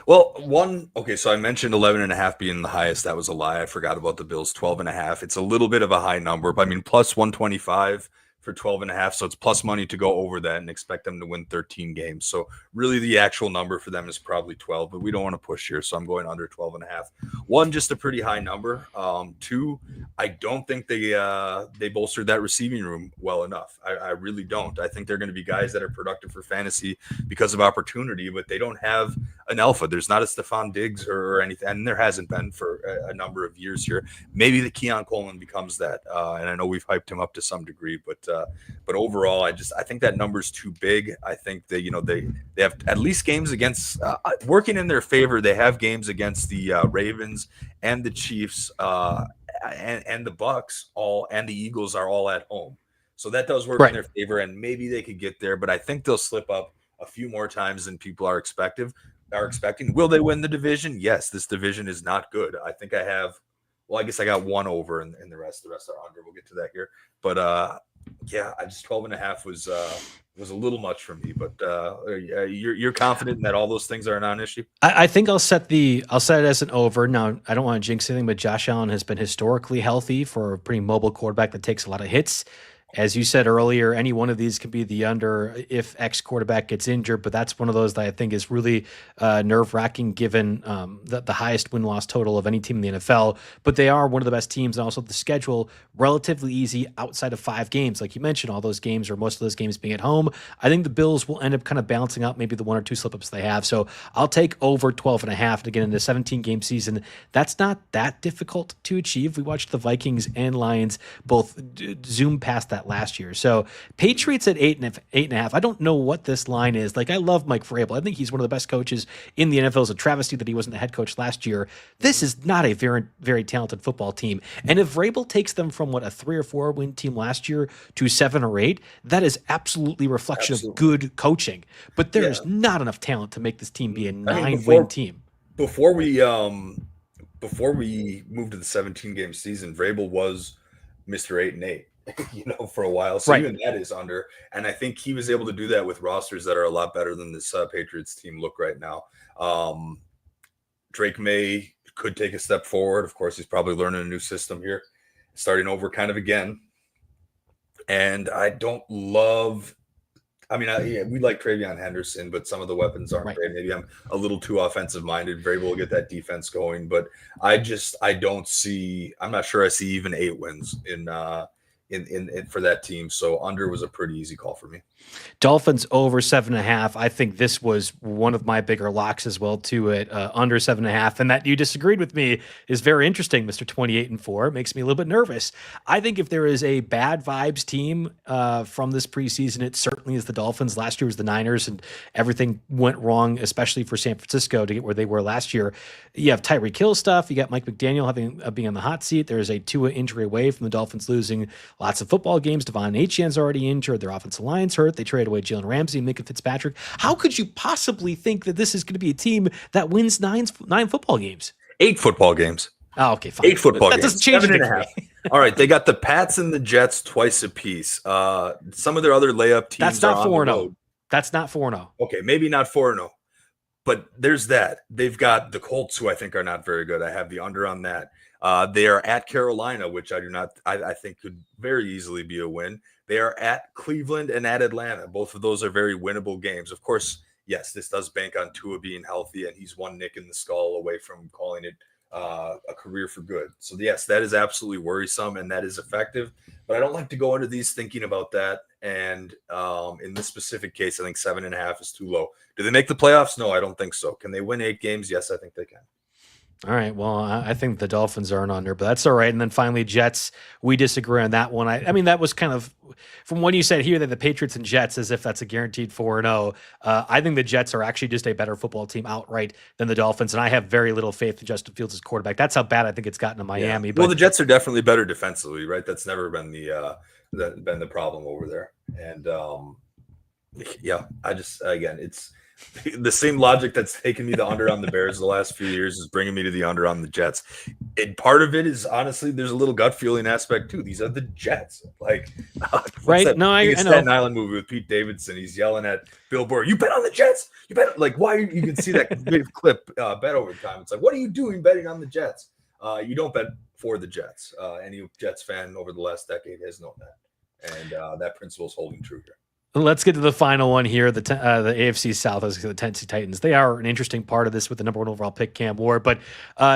Well, so I mentioned 11.5 being the highest. That was a lie. I forgot about the Bills 12.5. It's a little bit of a high number, but I mean, plus 125 for 12.5. So it's plus money to go over that and expect them to win 13 games. So really the actual number for them is probably 12, but we don't want to push here. So I'm going under 12.5. 1, just a pretty high number. 2, I don't think they bolstered that receiving room well enough. I really don't. I think they're going to be guys that are productive for fantasy because of opportunity, but they don't have an alpha. There's not a Stephon Diggs or anything, and there hasn't been for a number of years here. Maybe the Keon Coleman becomes that, and I know we've hyped him up to some degree, but overall, I think that number's too big. I think that they have at least games against working in their favor. They have games against the Ravens and the Chiefs and the Bucks and the Eagles are all at home, so that does work in their favor, and maybe they could get there. But I think they'll slip up a few more times than people are expecting. Will they win the division? Yes, this division is not good. I think I guess I got 1 over and the rest are under. We'll get to that here. But yeah, I just 12.5 was a little much for me, but you're confident in that all those things are a non-issue? I think I'll set it as an over. Now, I don't want to jinx anything, but Josh Allen has been historically healthy for a pretty mobile quarterback that takes a lot of hits. As you said earlier, any one of these can be the under if X quarterback gets injured, but that's one of those that I think is really nerve-wracking given the highest win-loss total of any team in the NFL. But they are one of the best teams, and also the schedule relatively easy outside of 5 games. Like you mentioned, all those games or most of those games being at home. I think the Bills will end up kind of balancing out maybe the 1 or 2 slip-ups they have. So I'll take over 12.5. And again, in the 17-game season, that's not that difficult to achieve. We watched the Vikings and Lions both zoom past that last year. So Patriots at 8.5. I don't know what this line is. Like, I love Mike Vrabel. I think he's one of the best coaches in the NFL. It's a travesty that he wasn't the head coach last year. This is not a very, very talented football team. And if Vrabel takes them from a 3 or 4 win team last year to 7 or 8, that is absolutely a reflection of good coaching. But there's not enough talent to make this team be a 9-win team. Before we moved to the 17-game season, Vrabel was Mr. 8-8. For a while. So even that is under. And I think he was able to do that with rosters that are a lot better than this Patriots team look right now. Drake May could take a step forward. Of course, he's probably learning a new system here, starting over kind of again. And I don't love. I mean, we like Travion Henderson, but some of the weapons aren't great. Maybe I'm a little too offensive minded. Vrabel will get that defense going, but I don't see. I'm not sure I see even 8 wins in for that team. So under was a pretty easy call for me. Dolphins over 7.5. I think this was one of my bigger locks as well too at under 7.5. And that you disagreed with me is very interesting, Mr. 28-4. It makes me a little bit nervous. I think if there is a bad vibes team from this preseason, it certainly is the Dolphins. Last year was the Niners, and everything went wrong, especially for San Francisco to get where they were last year. You have Tyreek Hill stuff. You got Mike McDaniel being on the hot seat. There is a Tua injury away from the Dolphins losing lots of football games. Devon Achian's already injured. Their offensive line's hurt. They traded away Jalen Ramsey and Minka Fitzpatrick. How could you possibly think that this is going to be a team that wins 9 football games? 8 football games. Oh, okay, fine. 8 football games. That doesn't change anything for me. All right, they got the Pats and the Jets twice apiece. Some of their other layup teams. That's not 4-0. That's not 4-0. Okay, maybe not 4-0, but there's that. They've got the Colts, who I think are not very good. I have the under on that. They are at Carolina, which I think could very easily be a win. They are at Cleveland and at Atlanta. Both of those are very winnable games. Of course, yes, this does bank on Tua being healthy, and he's one nick in the skull away from calling it a career for good. So yes, that is absolutely worrisome, and that is effective. But I don't like to go into these thinking about that. And in this specific case, I think 7.5 is too low. Do they make the playoffs? No, I don't think so. Can they win 8 games? Yes, I think they can. All right. Well, I think the Dolphins are an under, but that's all right. And then finally, Jets. We disagree on that one. I mean, that was kind of from when you said here that the Patriots and Jets, as if that's a guaranteed 4-0. I think the Jets are actually just a better football team outright than the Dolphins, and I have very little faith in Justin Fields as quarterback. That's how bad I think it's gotten in Miami. Yeah. Well, the Jets are definitely better defensively, right? That's never been the problem over there. And it's the same logic that's taken me the under on the Bears the last few years is bringing me to the under on the Jets. And part of it is honestly, there's a little gut feeling aspect too. These are the Jets, like right? No, I know. Staten Island movie with Pete Davidson. He's yelling at Bill Burr, "You bet on the Jets? You bet!" Like, why? You can see that clip bet over time. It's like, what are you doing betting on the Jets? You don't bet for the Jets. Any Jets fan over the last decade has known that, and that principle is holding true here. Let's get to the final one here. The AFC South, the Tennessee Titans. They are an interesting part of this with the number 1 overall pick, Cam Ward. But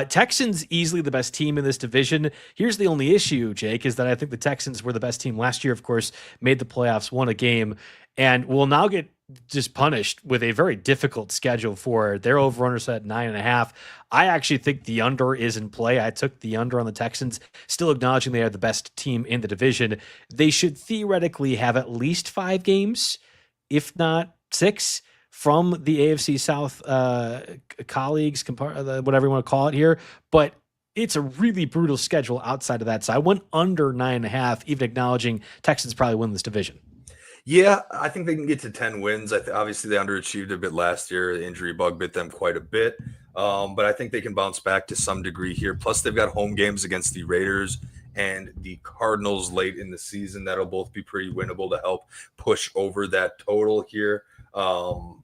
Texans easily the best team in this division. Here's the only issue, Jake, is that I think the Texans were the best team last year. Of course, made the playoffs, won a game, and will now get just punished with a very difficult schedule for their over-under set 9.5. I actually think the under is in play. I took the under on the Texans, still acknowledging they are the best team in the division. They should theoretically have at least 5 games, if not 6, from the AFC South colleagues, whatever you want to call it here. But it's a really brutal schedule outside of that. So I went under 9.5, even acknowledging Texans probably win this division. Yeah, I think they can get to 10 wins. Obviously, they underachieved a bit last year. The injury bug bit them quite a bit. But I think they can bounce back to some degree here. Plus, they've got home games against the Raiders and the Cardinals late in the season. That'll both be pretty winnable to help push over that total here. I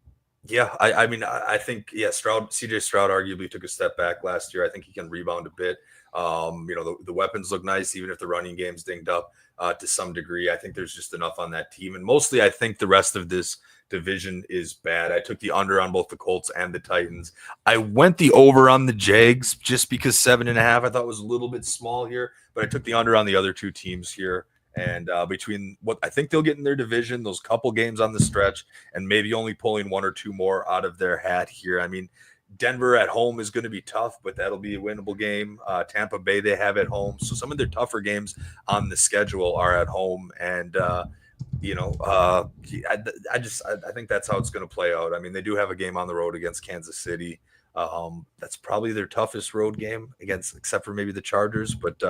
think CJ Stroud arguably took a step back last year. I think he can rebound a bit. The weapons look nice, even if the running game's dinged up to some degree. I think there's just enough on that team. And mostly, I think the rest of this division is bad. I took the under on both the Colts and the Titans. I went the over on the Jags just because 7.5 I thought was a little bit small here, but I took the under on the other 2 teams here. And between what I think they'll get in their division, those couple games on the stretch, and maybe only pulling 1 or 2 more out of their hat here. I mean, Denver at home is going to be tough, but that'll be a winnable game. Tampa Bay they have at home. So some of their tougher games on the schedule are at home. And, I think that's how it's going to play out. I mean, they do have a game on the road against Kansas City. That's probably their toughest road game except for maybe the Chargers. But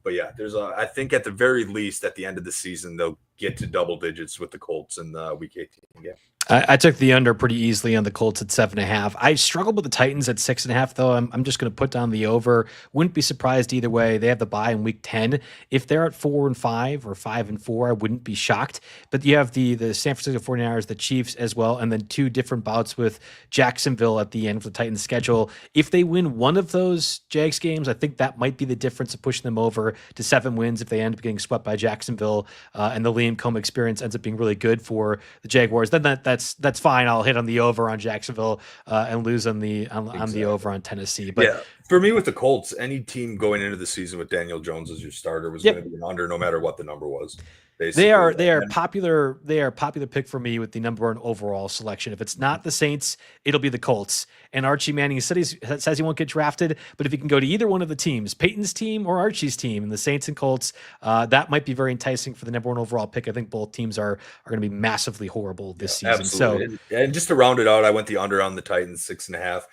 yeah, I think at the very least at the end of the season, they'll get to double digits with the Colts in the Week 18 game. I took the under pretty easily on the Colts at 7.5. I struggled with the Titans at 6.5, though. I'm just going to put down the over. Wouldn't be surprised either way. They have the bye in week 10. If they're at 4-5 or 5-4, I wouldn't be shocked. But you have the San Francisco 49ers, the Chiefs as well, and then two different bouts with Jacksonville at the end of the Titans schedule. If they win one of those Jags games, I think that might be the difference of pushing them over to 7 wins if they end up getting swept by Jacksonville and the Liam Combs experience ends up being really good for the Jaguars. Then that's fine. I'll hit on the over on Jacksonville and lose on the over on Tennessee. But yeah, for me with the Colts, any team going into the season with Daniel Jones as your starter was going to be an under, no matter what the number was. Basically. They are popular. They are a popular pick for me with the number one overall selection. If it's not the Saints, it'll be the Colts. And Archie Manning says he won't get drafted, but if he can go to either one of the teams, Peyton's team or Archie's team, and the Saints and Colts, that might be very enticing for the number one overall pick. I think both teams are going to be massively horrible this season. Absolutely. So, and just to round it out, I went the under on the Titans 6.5.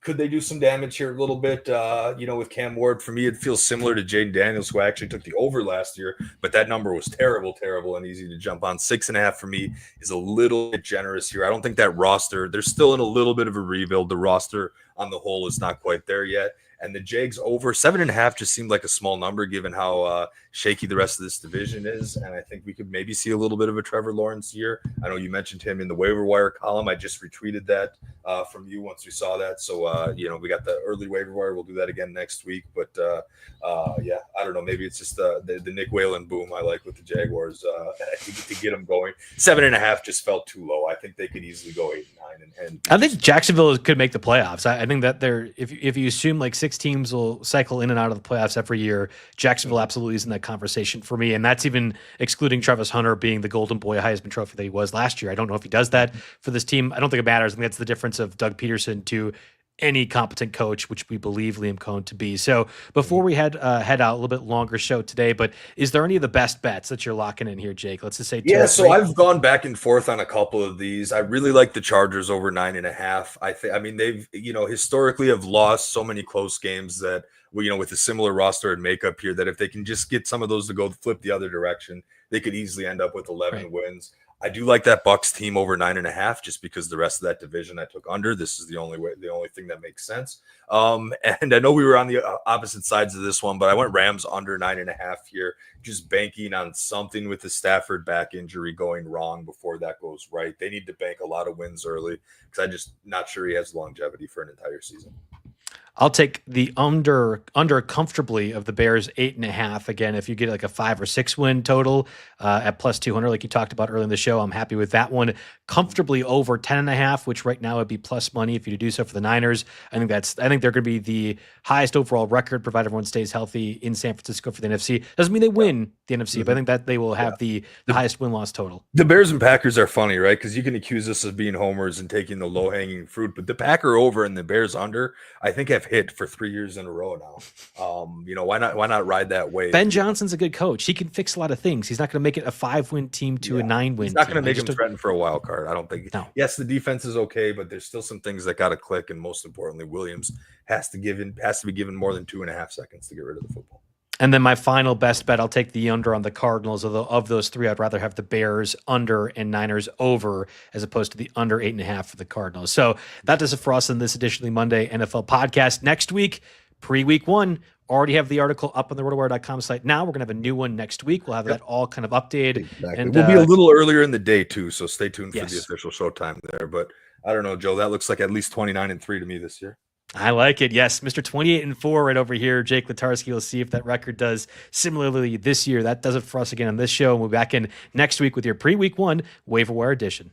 Could they do some damage here a little bit? With Cam Ward, for me, it feels similar to Jaden Daniels, who actually took the over last year, but that number was terrible and easy to jump on. 6.5 for me is a little bit generous here. I don't think that roster, they're still in a little bit of a rebuild. The roster on the whole is not quite there yet. And the Jags over 7.5 just seemed like a small number given how shaky the rest of this division is. And I think we could maybe see a little bit of a Trevor Lawrence year. I know you mentioned him in the waiver wire column. I just retweeted that from you once we saw that. So, we got the early waiver wire. We'll do that again next week. But, I don't know. Maybe it's just the Nick Whalen boom I like with the Jaguars to get them going. 7.5 just felt too low. I think they could easily go 8 and 9. And I think Jacksonville could make the playoffs. I think that if you assume like 6 teams will cycle in and out of the playoffs every year, Jacksonville absolutely is in that conversation for me. And that's even excluding Travis Hunter being the Golden Boy Heisman Trophy that he was last year. I don't know if he does that for this team. I don't think it matters. I think that's the difference of Doug Peterson to any competent coach, which we believe Liam Cohn to be. So before we head out, a little bit longer show today, but is there any of the best bets that you're locking in here, Jake? Let's just say so I've gone back and forth on a couple of these. I really like the Chargers over 9.5. I mean, they've historically have lost so many close games that with a similar roster and makeup here, that if they can just get some of those to go flip the other direction, they could easily end up with 11 wins. I do like that Bucs team over 9.5, just because the rest of that division I took under. This is the only thing that makes sense. And I know we were on the opposite sides of this one, but I went Rams under 9.5 here, just banking on something with the Stafford back injury going wrong before that goes right. They need to bank a lot of wins early because I'm just not sure he has longevity for an entire season. I'll take the under comfortably of the Bears 8.5. Again, if you get like a 5 or 6 win total at plus 200, like you talked about earlier in the show, I'm happy with that one. Comfortably over 10.5, which right now would be plus money if you do so for the Niners. I think they're going to be the highest overall record, provided everyone stays healthy in San Francisco for the NFC. Doesn't mean they win the NFC, but I think that they will have the highest win-loss total. The Bears and Packers are funny, right? Because you can accuse us of being homers and taking the low-hanging fruit, but the Packer over and the Bears under, I think, have hit for 3 years in a row now. Why not ride that wave? Ben Johnson's a good coach. He can fix a lot of things. He's not going to make it a 5-win team to a 9-win. He's not going to make him threaten for a wild card. I don't think. No. Yes, the defense is okay, but there's still some things that got to click, and most importantly, Williams has to be given more than 2.5 seconds to get rid of the football. And then my final best bet, I'll take the under on the Cardinals. Of those 3, I'd rather have the Bears under and Niners over as opposed to the under 8.5 for the Cardinals. So that does it for us in this edition of the Monday NFL podcast. Next week, pre-week 1, already have the article up on the RotoWire.com site. Now we're going to have a new one next week. We'll have that all kind of updated. Exactly. And we'll be a little earlier in the day too, so stay tuned for the official showtime there. But I don't know, Joe, that looks like at least 29-3 to me this year. I like it. Yes, Mr. 28-4 right over here. Jake Letarski. We'll see if that record does similarly this year. That does it for us again on this show. And we'll be back in next week with your pre-week 1 waiver wire edition.